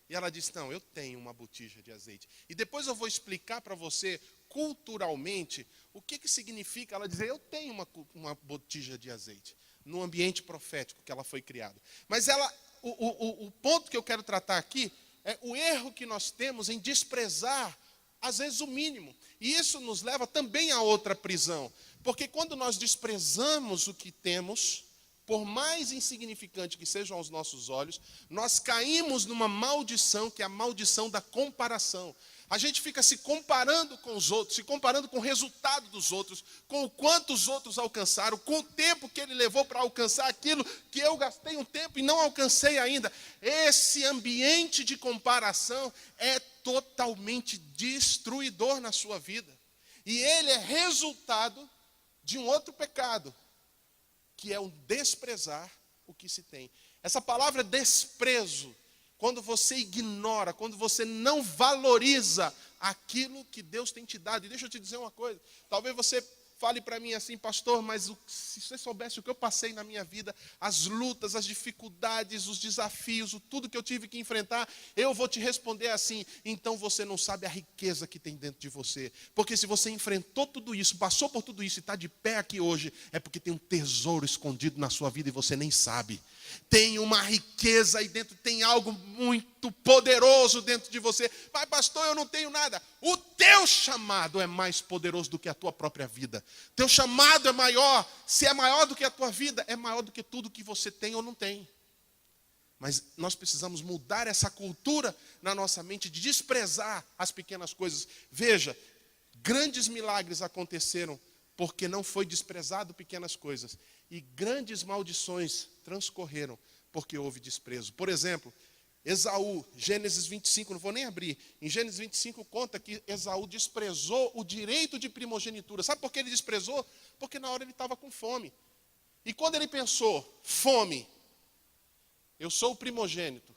E ela disse, não, eu tenho uma botija de azeite. E depois eu vou explicar para você, culturalmente, o que significa ela dizer, eu tenho uma botija de azeite. No ambiente profético que ela foi criada. Mas o ponto que eu quero tratar aqui é o erro que nós temos em desprezar, às vezes, o mínimo. E isso nos leva também a outra prisão. Porque quando nós desprezamos o que temos, por mais insignificante que sejam aos nossos olhos, nós caímos numa maldição, que é a maldição da comparação. A gente fica se comparando com os outros, se comparando com o resultado dos outros, com o quanto os outros alcançaram, com o tempo que ele levou para alcançar aquilo que eu gastei um tempo e não alcancei ainda. Esse ambiente de comparação é totalmente destruidor na sua vida. E ele é resultado de um outro pecado, que é o desprezar o que se tem. Essa palavra desprezo, quando você ignora, quando você não valoriza aquilo que Deus tem te dado. E deixa eu te dizer uma coisa, talvez você fale para mim assim, pastor, mas se você soubesse o que eu passei na minha vida, as lutas, as dificuldades, os desafios, tudo que eu tive que enfrentar, eu vou te responder assim, então você não sabe a riqueza que tem dentro de você. Porque se você enfrentou tudo isso, passou por tudo isso e está de pé aqui hoje, é porque tem um tesouro escondido na sua vida e você nem sabe. Tem uma riqueza aí dentro, tem algo muito poderoso dentro de você. Mas pastor, eu não tenho nada. O teu chamado é mais poderoso do que a tua própria vida. Teu chamado é maior. Se é maior do que a tua vida, é maior do que tudo que você tem ou não tem. Mas nós precisamos mudar essa cultura na nossa mente de desprezar as pequenas coisas. Veja, grandes milagres aconteceram porque não foi desprezado pequenas coisas. E grandes maldições transcorreram porque houve desprezo. Por exemplo, Esaú, Gênesis 25, não vou nem abrir. Em Gênesis 25 conta que Esaú desprezou o direito de primogenitura. Sabe por que ele desprezou? Porque na hora ele estava com fome. E quando ele pensou, fome, eu sou o primogênito.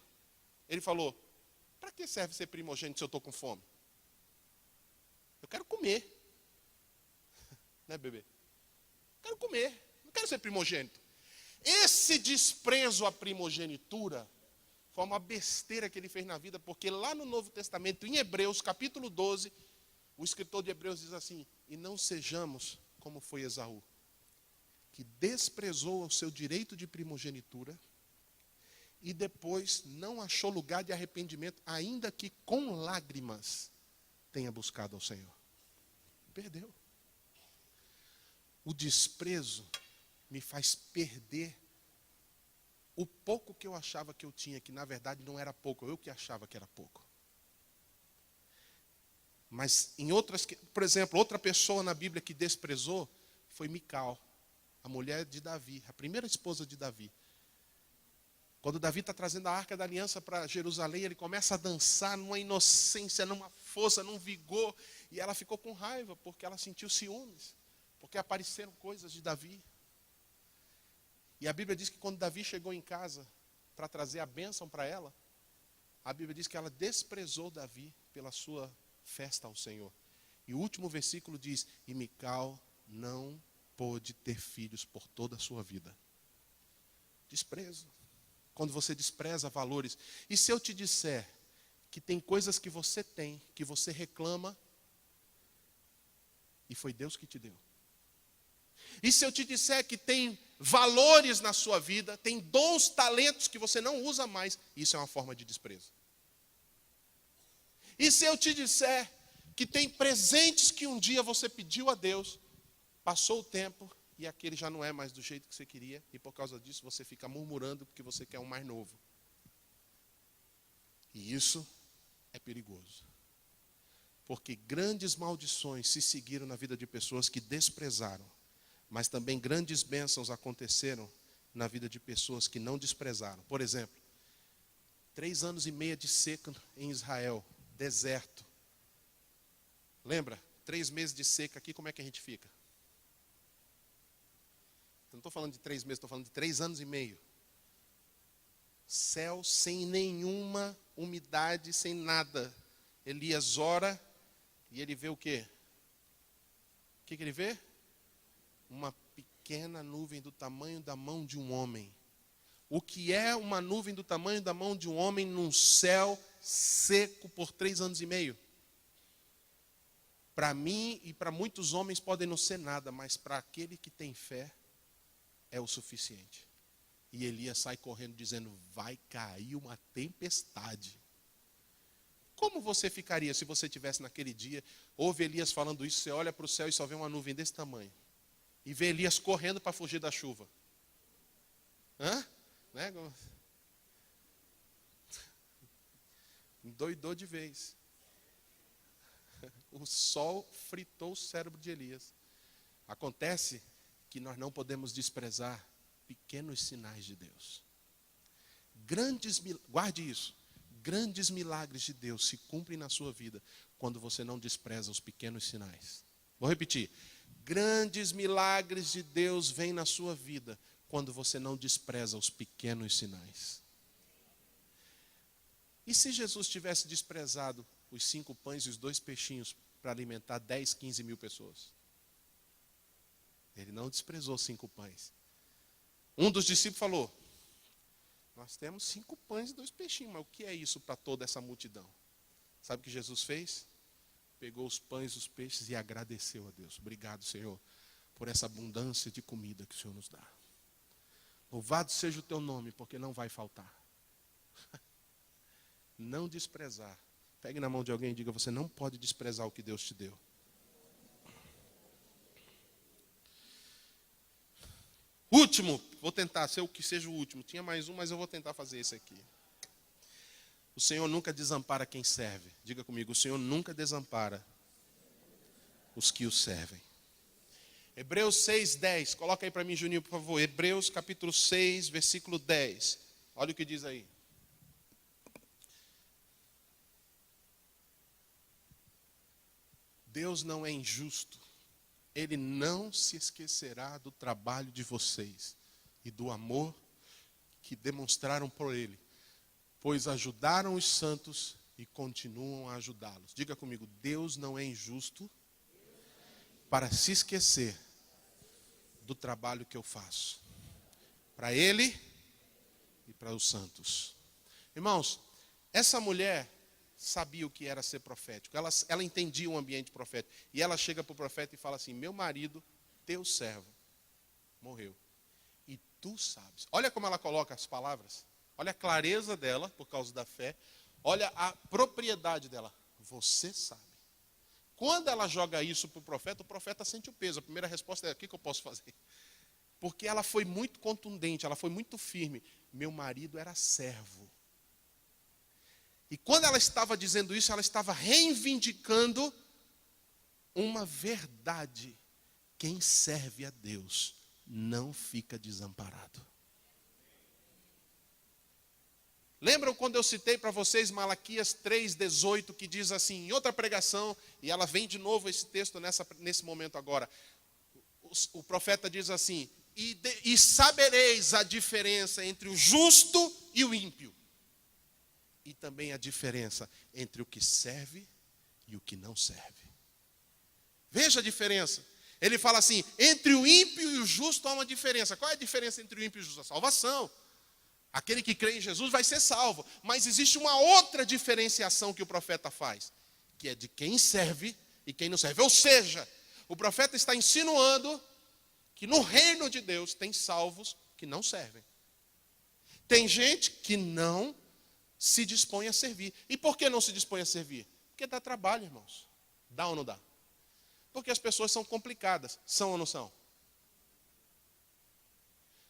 Ele falou, para que serve ser primogênito se eu estou com fome? Eu quero comer. Né, bebê? Eu quero comer, não quero ser primogênito. Esse desprezo à primogenitura foi uma besteira que ele fez na vida, porque lá no Novo Testamento, em Hebreus, capítulo 12, o escritor de Hebreus diz assim, e não sejamos como foi Esaú, que desprezou o seu direito de primogenitura e depois não achou lugar de arrependimento, ainda que com lágrimas tenha buscado ao Senhor. Perdeu. O desprezo me faz perder o pouco que eu achava que eu tinha, que na verdade não era pouco, eu que achava que era pouco. Mas em outras, por exemplo, outra pessoa na Bíblia que desprezou foi Mical, a mulher de Davi, a primeira esposa de Davi. Quando Davi está trazendo a Arca da Aliança para Jerusalém, ele começa a dançar numa inocência, numa força, num vigor. E ela ficou com raiva, porque ela sentiu ciúmes. Porque apareceram coisas de Davi. E a Bíblia diz que quando Davi chegou em casa para trazer a bênção para ela, a Bíblia diz que ela desprezou Davi pela sua festa ao Senhor. E o último versículo diz, e Mical não pôde ter filhos por toda a sua vida. Desprezo. Quando você despreza valores. E se eu te disser que tem coisas que você tem, que você reclama, e foi Deus que te deu. E se eu te disser que tem valores na sua vida, tem dons, talentos que você não usa mais, isso é uma forma de desprezo. E se eu te disser que tem presentes que um dia você pediu a Deus, passou o tempo e aquele já não é mais do jeito que você queria, e por causa disso você fica murmurando porque você quer um mais novo. E isso é perigoso. Porque grandes maldições se seguiram na vida de pessoas que desprezaram, mas também grandes bênçãos aconteceram na vida de pessoas que não desprezaram. Por exemplo, 3 anos e meio de seca em Israel, deserto. Lembra? 3 meses de seca aqui, como é que a gente fica? Eu não estou falando de 3 meses, estou falando de 3 anos e meio. Céu sem nenhuma umidade, sem nada. Elias ora e ele vê o quê? O que ele vê? Uma pequena nuvem do tamanho da mão de um homem. O que é uma nuvem do tamanho da mão de um homem num céu seco por 3 anos e meio? Para mim e para muitos homens podem não ser nada, mas para aquele que tem fé é o suficiente. E Elias sai correndo dizendo, vai cair uma tempestade. Como você ficaria se você estivesse naquele dia, ouve Elias falando isso, você olha para o céu e só vê uma nuvem desse tamanho. E vê Elias correndo para fugir da chuva. Hã? Né? Endoidou de vez. O sol fritou o cérebro de Elias. Acontece que nós não podemos desprezar pequenos sinais de Deus. Guarde isso. Grandes milagres de Deus se cumprem na sua vida quando você não despreza os pequenos sinais. Vou repetir. Grandes milagres de Deus vêm na sua vida quando você não despreza os pequenos sinais. E se Jesus tivesse desprezado os 5 pães e os 2 peixinhos para alimentar 10, 15 mil pessoas? Ele não desprezou 5 pães. Um dos discípulos falou, nós temos 5 pães e 2 peixinhos, mas o que é isso para toda essa multidão? Sabe o que Jesus fez? Pegou os pães e os peixes e agradeceu a Deus. Obrigado, Senhor, por essa abundância de comida que o Senhor nos dá. Louvado seja o teu nome, porque não vai faltar. Não desprezar. Pegue na mão de alguém e diga, você não pode desprezar o que Deus te deu. Último, vou tentar ser o que seja o último. Tinha mais um, mas eu vou tentar fazer esse aqui. O Senhor nunca desampara quem serve. Diga comigo, o Senhor nunca desampara os que o servem. Hebreus 6, 10. Coloca aí para mim, Juninho, por favor. Hebreus capítulo 6, versículo 10. Olha o que diz aí. Deus não é injusto. Ele não se esquecerá do trabalho de vocês e do amor que demonstraram por Ele, pois ajudaram os santos e continuam a ajudá-los. Diga comigo, Deus não é injusto para se esquecer do trabalho que eu faço. Para Ele e para os santos. Irmãos, essa mulher sabia o que era ser profético. Ela entendia o ambiente profético. E ela chega para o profeta e fala assim, meu marido, teu servo, morreu. E tu sabes. Olha como ela coloca as palavras. Olha a clareza dela, por causa da fé. Olha a propriedade dela. Você sabe. Quando ela joga isso para o profeta sente o peso. A primeira resposta é, o que eu posso fazer? Porque ela foi muito contundente, ela foi muito firme. Meu marido era servo. E quando ela estava dizendo isso, ela estava reivindicando uma verdade: quem serve a Deus não fica desamparado. Lembram quando eu citei para vocês Malaquias 3,18, que diz assim, em outra pregação, e ela vem de novo esse texto nesse momento agora. O profeta diz assim: e sabereis a diferença entre o justo e o ímpio, e também a diferença entre o que serve e o que não serve. Veja a diferença. Ele fala assim: entre o ímpio e o justo há uma diferença. Qual é a diferença entre o ímpio e o justo? A salvação. Aquele que crê em Jesus vai ser salvo. Mas existe uma outra diferenciação que o profeta faz, que é de quem serve e quem não serve. Ou seja, o profeta está insinuando que no reino de Deus tem salvos que não servem. Tem gente que não se dispõe a servir. E por que não se dispõe a servir? Porque dá trabalho, irmãos. Dá ou não dá? Porque as pessoas são complicadas. São ou não são?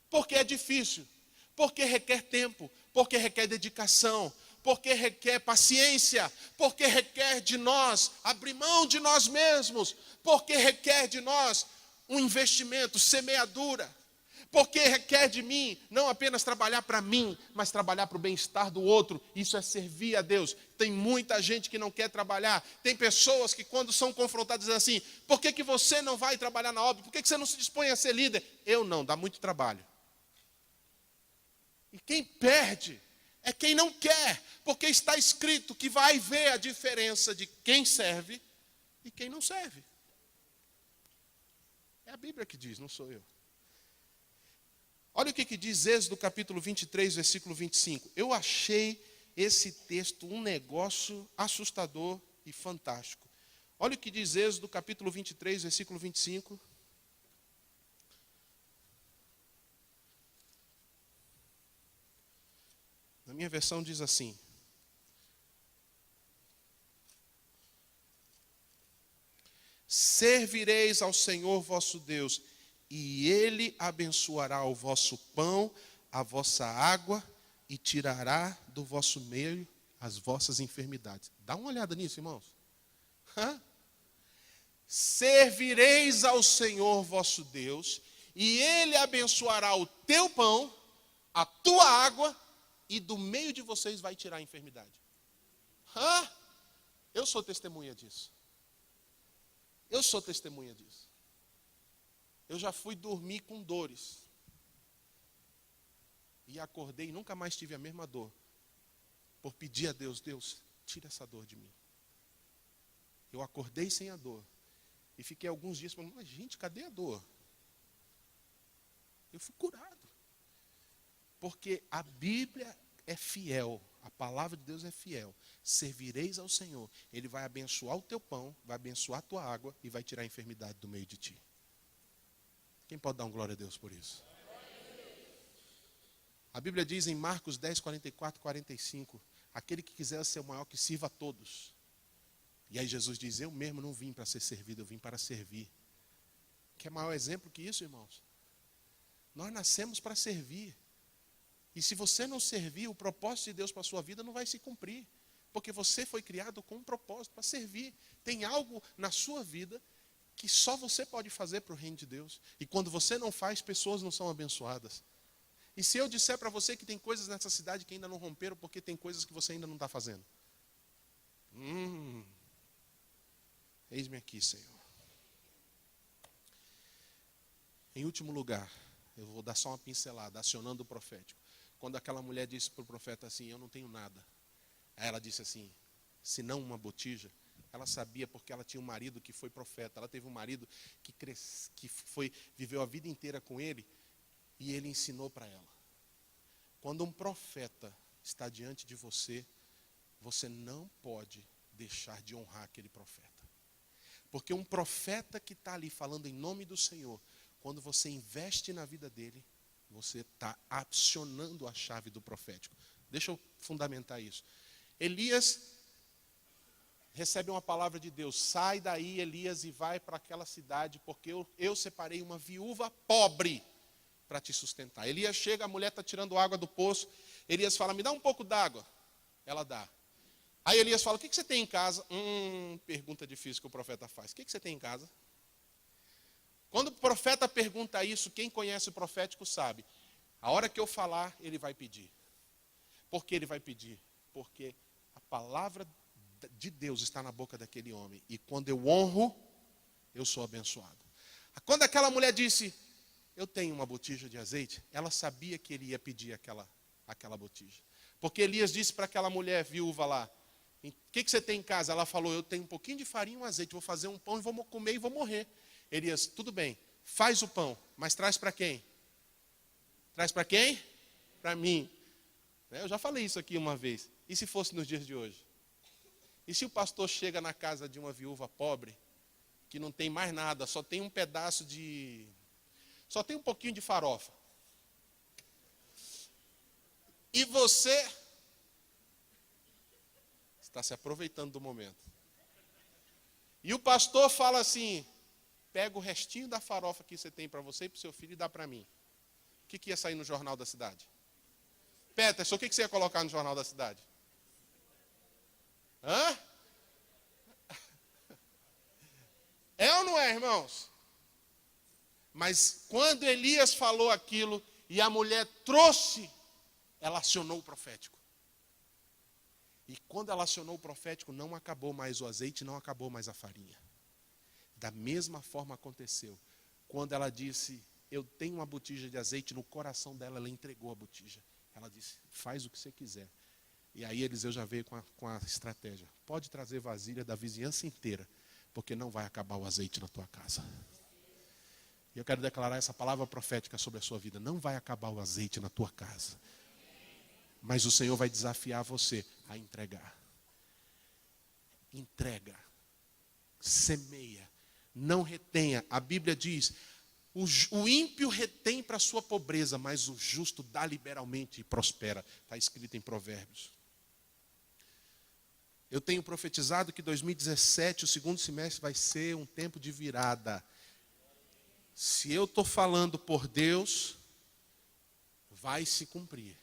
Porque é difícil. Porque requer tempo, porque requer dedicação, porque requer paciência, porque requer de nós abrir mão de nós mesmos, porque requer de nós um investimento, semeadura, porque requer de mim não apenas trabalhar para mim, mas trabalhar para o bem-estar do outro. Isso é servir a Deus. Tem muita gente que não quer trabalhar, tem pessoas que quando são confrontadas dizem assim: por que você não vai trabalhar na obra? Por que você não se dispõe a ser líder? Eu não, dá muito trabalho. E quem perde é quem não quer, porque está escrito que vai ver a diferença de quem serve e quem não serve. É a Bíblia que diz, não sou eu. Olha o que diz Êxodo capítulo 23, versículo 25. Eu achei esse texto um negócio assustador e fantástico. Olha o que diz Êxodo capítulo 23, versículo 25. Na minha versão diz assim: servireis ao Senhor vosso Deus, e Ele abençoará o vosso pão, a vossa água, e tirará do vosso meio as vossas enfermidades. Dá uma olhada nisso, irmãos. Servireis ao Senhor vosso Deus, e Ele abençoará o teu pão, a tua água, e do meio de vocês vai tirar a enfermidade. Eu sou testemunha disso. Eu sou testemunha disso. Eu já fui dormir com dores. E acordei e nunca mais tive a mesma dor. Por pedir a Deus: Deus, tira essa dor de mim. Eu acordei sem a dor. E fiquei alguns dias falando: mas gente, cadê a dor? Eu fui curado. Porque a Bíblia é fiel, a palavra de Deus é fiel. Servireis ao Senhor, Ele vai abençoar o teu pão, vai abençoar a tua água e vai tirar a enfermidade do meio de ti. Quem pode dar um glória a Deus por isso? A Bíblia diz em Marcos 10, 44, 45, aquele que quiser ser o maior, que sirva a todos. E aí Jesus diz: eu mesmo não vim para ser servido, eu vim para servir. Quer maior exemplo que isso, irmãos? Nós nascemos para servir. E se você não servir, o propósito de Deus para a sua vida não vai se cumprir. Porque você foi criado com um propósito, para servir. Tem algo na sua vida que só você pode fazer para o reino de Deus. E quando você não faz, pessoas não são abençoadas. E se eu disser para você que tem coisas nessa cidade que ainda não romperam, porque tem coisas que você ainda não está fazendo? Eis-me aqui, Senhor. Em último lugar, eu vou dar só uma pincelada, acionando o profético. Quando aquela mulher disse para o profeta assim: eu não tenho nada. Aí ela disse assim: se não uma botija. Ela sabia porque ela tinha um marido que foi profeta. Ela teve um marido que viveu a vida inteira com ele. E ele ensinou para ela. Quando um profeta está diante de você, você não pode deixar de honrar aquele profeta. Porque um profeta que está ali falando em nome do Senhor, quando você investe na vida dele, você está acionando a chave do profético. Deixa eu fundamentar isso. Elias recebe uma palavra de Deus: sai daí, Elias, e vai para aquela cidade, porque eu separei uma viúva pobre para te sustentar. Elias chega, a mulher está tirando água do poço. Elias fala: me dá um pouco d'água. Ela dá. Aí Elias fala, o que você tem em casa? Pergunta difícil que o profeta faz. O que você tem em casa? Quando o profeta pergunta isso, quem conhece o profético sabe. A hora que eu falar, ele vai pedir. Por que ele vai pedir? Porque a palavra de Deus está na boca daquele homem. E quando eu honro, eu sou abençoado. Quando aquela mulher disse, eu tenho uma botija de azeite, ela sabia que ele ia pedir aquela botija. Porque Elias disse para aquela mulher viúva lá, o que você tem em casa? Ela falou, eu tenho um pouquinho de farinha e um azeite, vou fazer um pão e vou comer e vou morrer. Elias, tudo bem, faz o pão, mas traz para quem? Traz para quem? Para mim. Eu já falei isso aqui uma vez. E se fosse nos dias de hoje? E se o pastor chega na casa de uma viúva pobre, que não tem mais nada, só tem um pedaço de... só tem um pouquinho de farofa. E você está se aproveitando do momento. E o pastor fala assim, pega o restinho da farofa que você tem para você e para o seu filho e dá para mim. O que ia sair no jornal da cidade? Peterson, o que você ia colocar no jornal da cidade? Hã? É ou não é, irmãos? Mas quando Elias falou aquilo e a mulher trouxe, ela acionou o profético. E quando ela acionou o profético, não acabou mais o azeite, não acabou mais a farinha. Da mesma forma aconteceu. Quando ela disse, eu tenho uma botija de azeite, no coração dela, ela entregou a botija. Ela disse, faz o que você quiser. E aí Eliseu já veio com a estratégia. Pode trazer vasilha da vizinhança inteira, porque não vai acabar o azeite na tua casa. E eu quero declarar essa palavra profética sobre a sua vida. Não vai acabar o azeite na tua casa. Mas o Senhor vai desafiar você a entregar. Entrega. Semeia. Não retenha. A Bíblia diz, o ímpio retém para a sua pobreza, mas o justo dá liberalmente e prospera. Está escrito em Provérbios. Eu tenho profetizado que 2017, o segundo semestre, vai ser um tempo de virada. Se eu estou falando por Deus, vai se cumprir.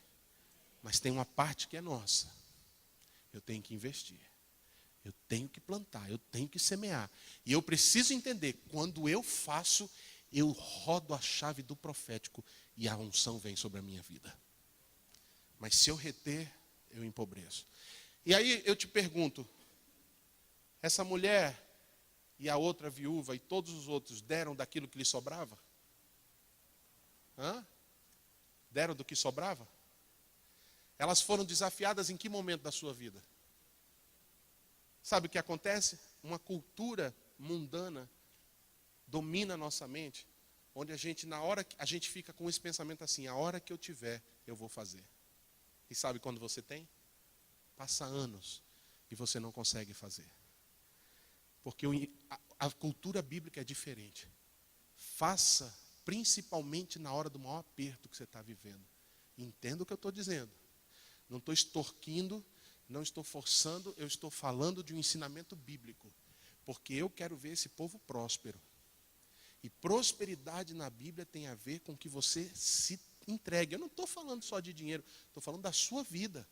Mas tem uma parte que é nossa. Eu tenho que investir. Eu tenho que plantar, eu tenho que semear. E eu preciso entender, quando eu faço, eu rodo a chave do profético e a unção vem sobre a minha vida. Mas se eu reter, eu empobreço. E aí eu te pergunto, essa mulher e a outra viúva e todos os outros deram daquilo que lhe sobrava? Deram do que sobrava? Elas foram desafiadas em que momento da sua vida? Sabe o que acontece? Uma cultura mundana domina a nossa mente, onde na hora que a gente fica com esse pensamento assim, a hora que eu tiver, eu vou fazer. E sabe quando você tem? Passa anos e você não consegue fazer. Porque a cultura bíblica é diferente. Faça, principalmente na hora do maior aperto que você está vivendo. Entenda o que eu estou dizendo. Não estou extorquindo, não estou forçando, eu estou falando de um ensinamento bíblico. Porque eu quero ver esse povo próspero. E prosperidade na Bíblia tem a ver com que você se entregue. Eu não estou falando só de dinheiro, estou falando da sua vida.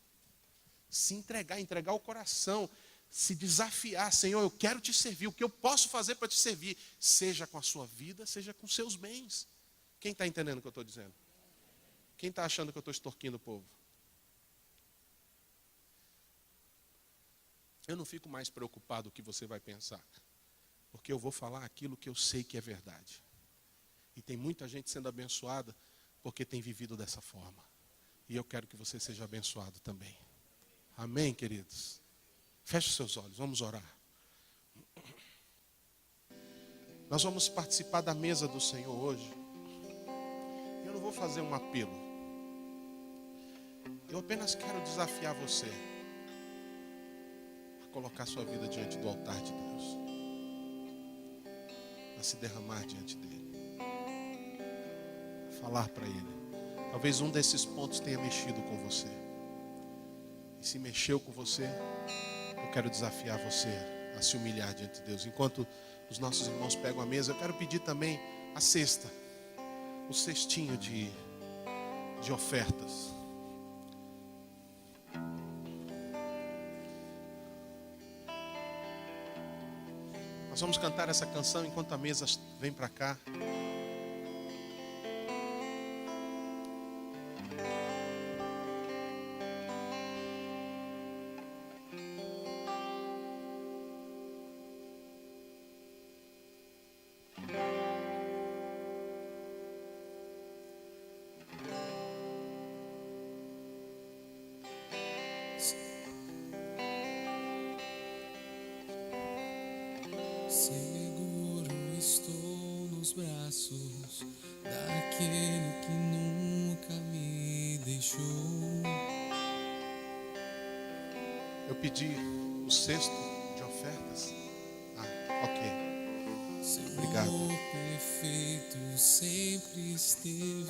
Se entregar o coração, se desafiar, Senhor, eu quero te servir, o que eu posso fazer para te servir, seja com a sua vida, seja com seus bens. Quem está entendendo o que eu estou dizendo? Quem está achando que eu estou extorquindo o povo? Eu não fico mais preocupado com o que você vai pensar, porque eu vou falar aquilo que eu sei que é verdade. E tem muita gente sendo abençoada porque tem vivido dessa forma. E eu quero que você seja abençoado também. Amém, queridos? Feche os seus olhos, vamos orar. Nós vamos participar da mesa do Senhor hoje. Eu não vou fazer um apelo. Eu apenas quero desafiar você a colocar sua vida diante do altar de Deus. A se derramar diante dele. A falar para ele. Talvez um desses pontos tenha mexido com você. E se mexeu com você, eu quero desafiar você a se humilhar diante de Deus. Enquanto os nossos irmãos pegam a mesa, eu quero pedir também a cesta, o cestinho de ofertas. Nós vamos cantar essa canção enquanto a mesa vem para cá.
Seguro estou nos braços daquele que nunca me deixou.
Eu pedi o cesto de ofertas. Ok.
Seu
Obrigado.
amor perfeito sempre esteve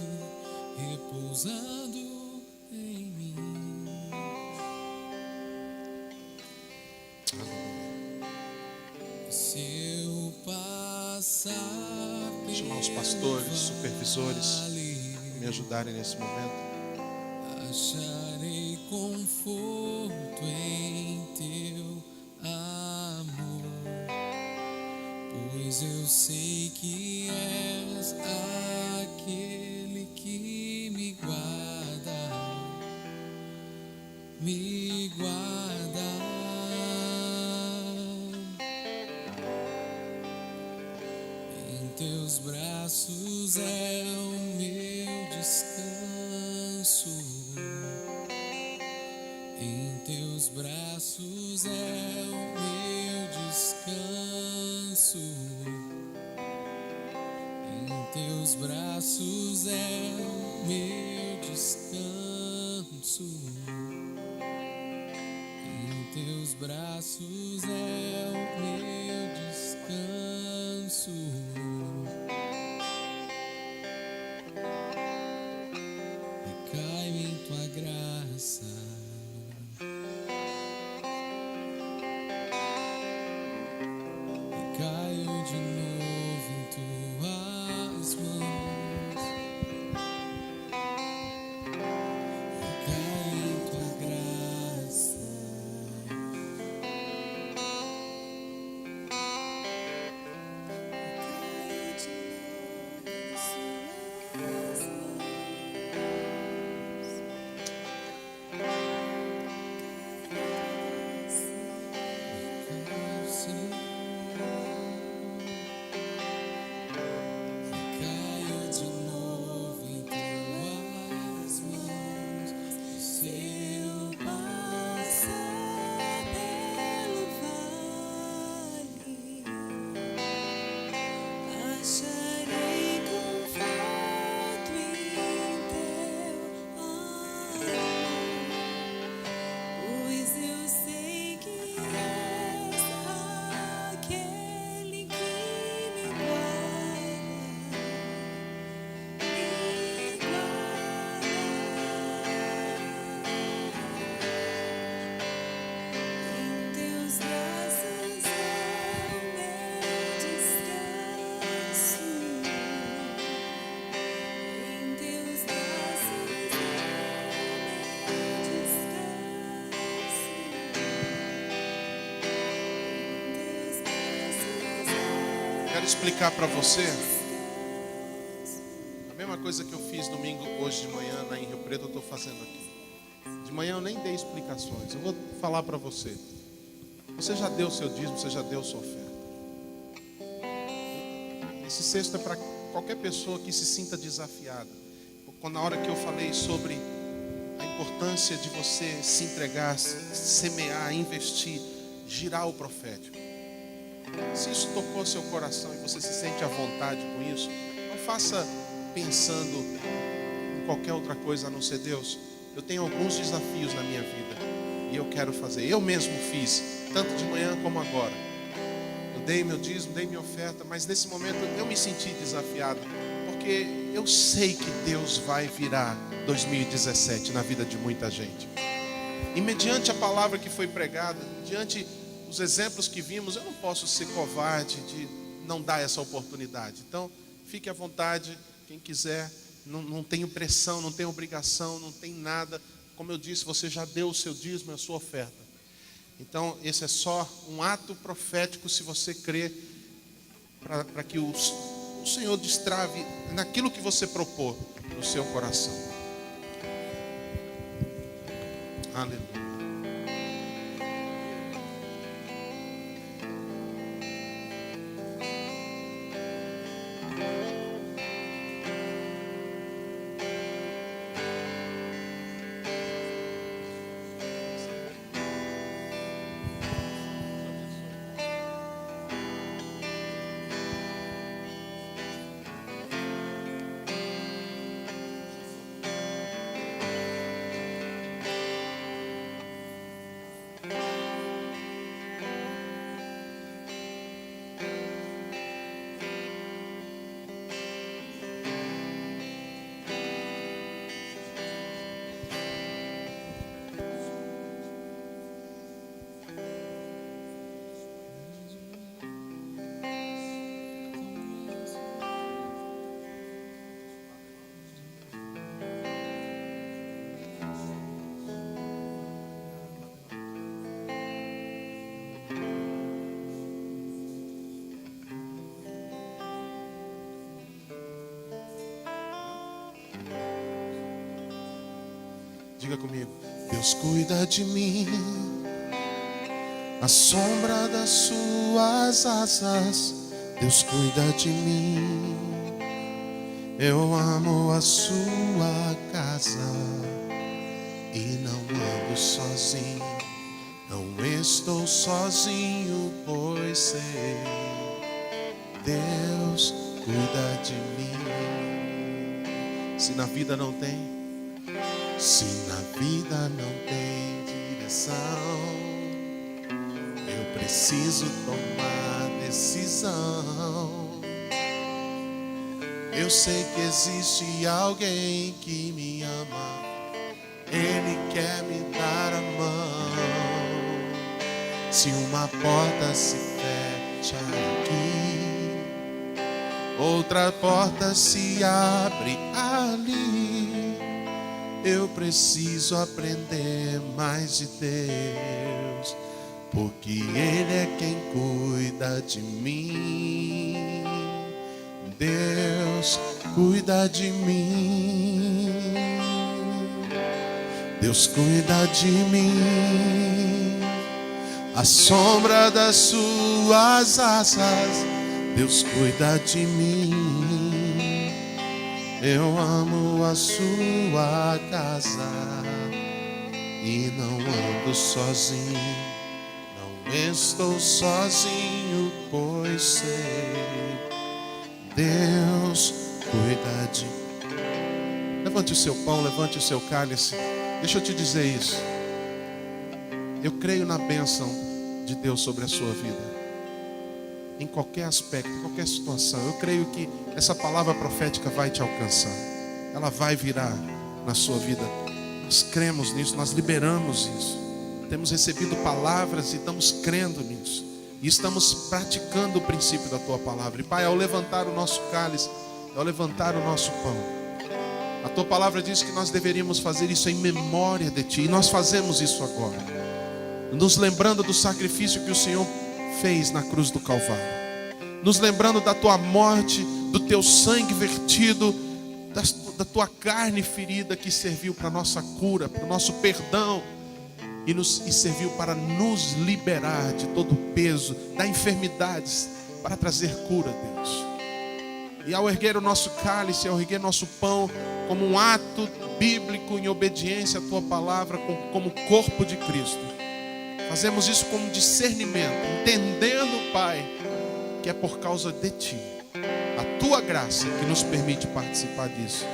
repousado em mim. Se eu passar
Vou chamar os pastores, supervisores, para me ajudarem nesse momento.
acharei conforto em teu amor, pois eu sei que és aquele que me guarda, me guarda. Em teus braços é o meu descanso. Em teus braços é o meu descanso. Em teus braços é o meu descanso. Em teus braços é o meu descanso. Recai-me em tua graça. Caio de novo em tuas mãos. Caio em tua graça. Caio de novo em suas mãos. Caio, Senhor. Caio de novo em tuas mãos. Se eu passar pelo vale, acharei conforto em teu amor, pois eu sei que és aquele que me guarda. Em teus braços é o meu descanso. Em teus braços é o meu descanso. Em teus braços
Quero explicar para você
descanso.
a mesma coisa que eu fiz domingo, hoje de manhã, lá em Rio Preto, eu estou fazendo aqui. De manhã eu nem dei explicações. Eu vou falar para você. Você já deu o seu dízimo, você já deu a sua oferta. Esse cesto é para qualquer pessoa que se sinta desafiada. Quando na hora que eu falei sobre a importância de você se entregar, semear, investir, girar o profético. Se isso tocou seu coração e você se sente à vontade com isso, não faça pensando em qualquer outra coisa a não ser Deus. Eu tenho alguns desafios na minha vida e eu quero fazer. Eu mesmo fiz, tanto de manhã como agora. Eu dei meu dízimo, dei minha oferta, mas nesse momento eu me senti desafiado, porque eu sei que Deus vai virar 2017 na vida de muita gente. E mediante a palavra que foi pregada, diante os exemplos que vimos, eu não posso ser covarde de não dar essa oportunidade. Então, fique à vontade, quem quiser. Não tenho pressão, não tenho obrigação, não tem nada. Como eu disse, você já deu o seu dízimo, a sua oferta. Então, esse é só um ato profético, se você crê, para que o Senhor destrave naquilo que você propor no seu coração. Aleluia. Diga comigo. Deus cuida de mim, à sombra das suas asas. Deus cuida de mim. Eu amo a sua casa e não ando sozinho. Não estou sozinho, pois sei, Deus cuida de mim. Se na vida não tem, se na vida não tem direção, eu preciso tomar decisão. Eu sei que existe alguém que me ama, Ele quer me dar a mão. Se uma porta se fecha aqui, outra porta se abre ali. Eu preciso aprender mais de Deus, porque Ele é quem cuida de mim. Deus cuida de mim. Deus cuida de mim, à sombra das suas asas. Deus cuida de mim. Eu amo a sua casa e não ando sozinho. Não estou sozinho, pois sei, Deus cuida de mim. Levante o seu pão, levante o seu cálice. Deixa eu te dizer isso. Eu creio na bênção de Deus sobre a sua vida, em qualquer aspecto, em qualquer situação. Eu creio que essa palavra profética vai te alcançar. Ela vai virar na sua vida. Nós cremos nisso, nós liberamos isso. Temos recebido palavras e estamos crendo nisso. E estamos praticando o princípio da tua palavra. E Pai, ao levantar o nosso cálice, ao levantar o nosso pão, a tua palavra diz que nós deveríamos fazer isso em memória de ti. E nós fazemos isso agora, nos lembrando do sacrifício que o Senhor fez na cruz do Calvário, nos lembrando da tua morte, do teu sangue vertido, da tua carne ferida que serviu para a nossa cura, para o nosso perdão, e serviu para nos liberar de todo o peso da enfermidades, para trazer cura, Deus. E ao erguer o nosso cálice, ao erguer nosso pão, como um ato bíblico em obediência à tua palavra, como corpo de Cristo, fazemos isso com discernimento, entendendo, Pai, que é por causa de ti, a tua graça, que nos permite participar disso.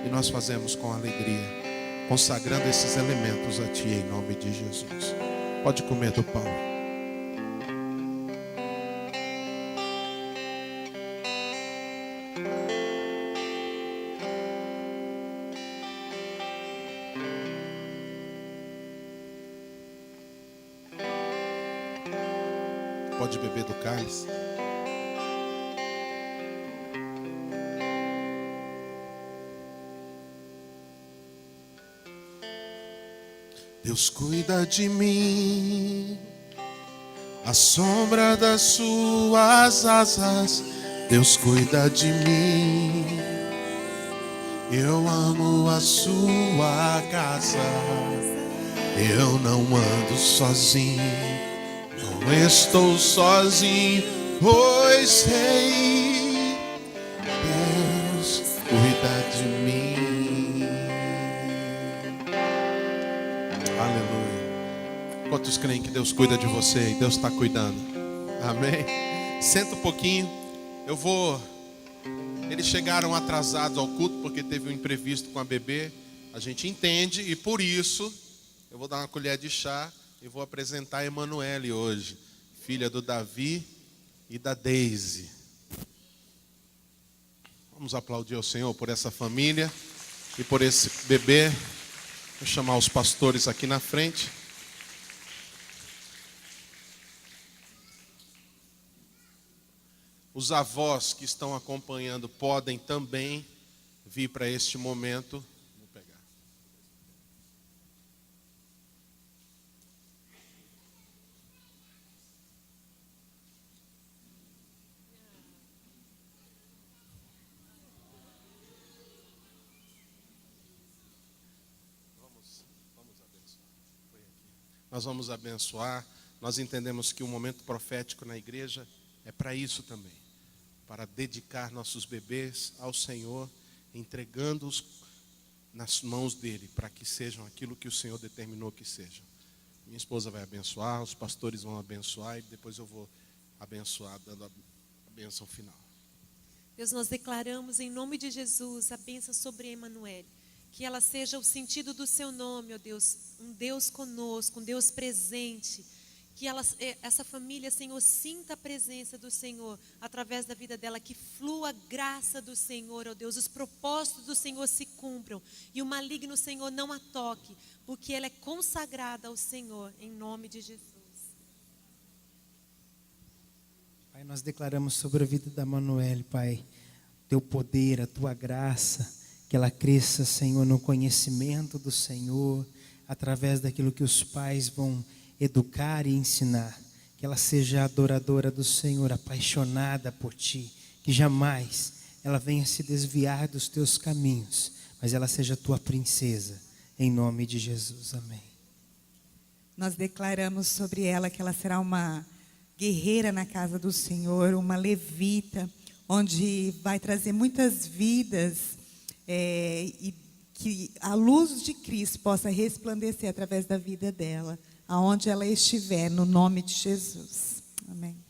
E nós fazemos com alegria, consagrando esses elementos a ti em nome de Jesus. Pode comer do pão. Pode beber do cálice. Deus cuida de mim, À sombra das suas asas, Deus cuida de mim. Eu amo a sua casa. Eu não ando sozinho, não estou sozinho, pois sei, Deus cuida de mim. Aleluia. Quantos creem que Deus cuida de você e Deus está cuidando? Amém? Senta um pouquinho. Eles chegaram atrasados ao culto porque teve um imprevisto com a bebê. A gente entende e por isso eu vou dar uma colher de chá e vou apresentar a Emanuele hoje, filha do Davi e da Deise. Vamos aplaudir ao Senhor por essa família e por esse bebê. Vou chamar os pastores aqui na frente. Os avós que estão acompanhando podem também vir para este momento. Vou pegar. Vamos abençoar. Nós vamos abençoar. Nós entendemos que o momento profético na igreja é para isso também, para dedicar nossos bebês ao Senhor, entregando-os nas mãos dele, para que sejam aquilo que o Senhor determinou que sejam. Minha esposa vai abençoar, os pastores vão abençoar e depois eu vou abençoar, dando a bênção final.
Deus, nós declaramos em nome de Jesus a bênção sobre Emanuele. Que ela seja o sentido do seu nome, ó Deus, um Deus conosco, um Deus presente. Que essa família, Senhor, sinta a presença do Senhor através da vida dela, que flua a graça do Senhor, ó Deus, os propósitos do Senhor se cumpram e o maligno, Senhor, não a toque, porque ela é consagrada ao Senhor, em nome de Jesus.
Pai, nós declaramos sobre a vida da Emanuele, Pai, teu poder, a tua graça, que ela cresça, Senhor, no conhecimento do Senhor, através daquilo que os pais vão educar e ensinar, que ela seja adoradora do Senhor, apaixonada por Ti, que jamais ela venha se desviar dos Teus caminhos, mas ela seja Tua princesa, em nome de Jesus, amém.
Nós declaramos sobre ela que ela será uma guerreira na casa do Senhor, uma levita, onde vai trazer muitas vidas, e que a luz de Cristo possa resplandecer através da vida dela, aonde ela estiver, no nome de Jesus. Amém.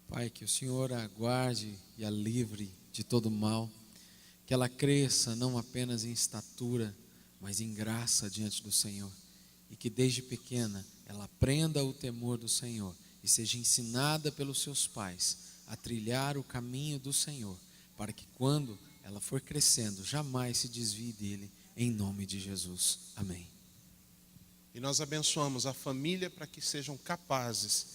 Pai, que o Senhor a guarde e a livre de todo mal, que ela cresça não apenas em estatura, mas em graça diante do Senhor, e que desde pequena ela aprenda o temor do Senhor e seja ensinada pelos seus pais a trilhar o caminho do Senhor, para que quando ela for crescendo, jamais se desvie dele, em nome de Jesus. Amém.
E nós abençoamos a família para que sejam capazes,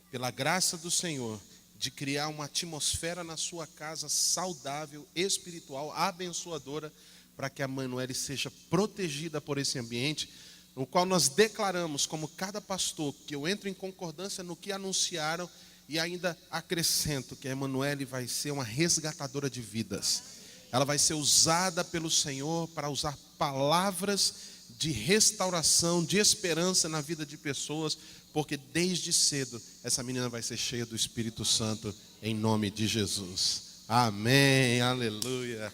pela graça do Senhor, de criar uma atmosfera na sua casa saudável, espiritual, abençoadora, para que a Emanuele seja protegida por esse ambiente, no qual nós declaramos, como cada pastor, que eu entro em concordância no que anunciaram e ainda acrescento que a Emanuele vai ser uma resgatadora de vidas. Ela vai ser usada pelo Senhor para usar palavras de restauração, de esperança na vida de pessoas, porque desde cedo essa menina vai ser cheia do Espírito Santo, em nome de Jesus. Amém, aleluia.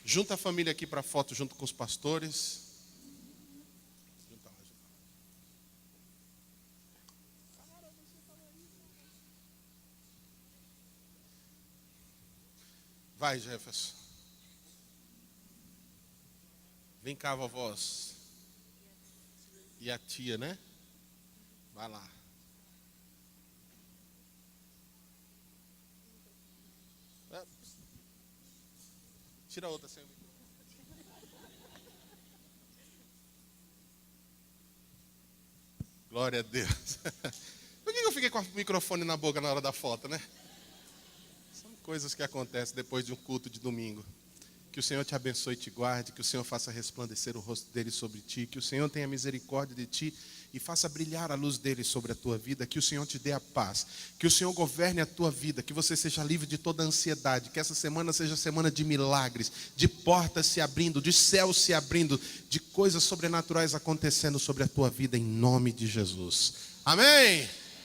Junta a família aqui para a foto junto com os pastores. Vai, Jefferson. Vem cá, vovós. E a tia, né? Vai lá. Tira a outra sem o microfone. Glória a Deus. Por que eu fiquei com o microfone na boca na hora da foto, né? São coisas que acontecem depois de um culto de domingo. Que o Senhor te abençoe e te guarde, que o Senhor faça resplandecer o rosto dele sobre ti, que o Senhor tenha misericórdia de ti e faça brilhar a luz dele sobre a tua vida, que o Senhor te dê a paz, que o Senhor governe a tua vida, que você seja livre de toda ansiedade, que essa semana seja semana de milagres, de portas se abrindo, de céus se abrindo, de coisas sobrenaturais acontecendo sobre a tua vida, em nome de Jesus. Amém?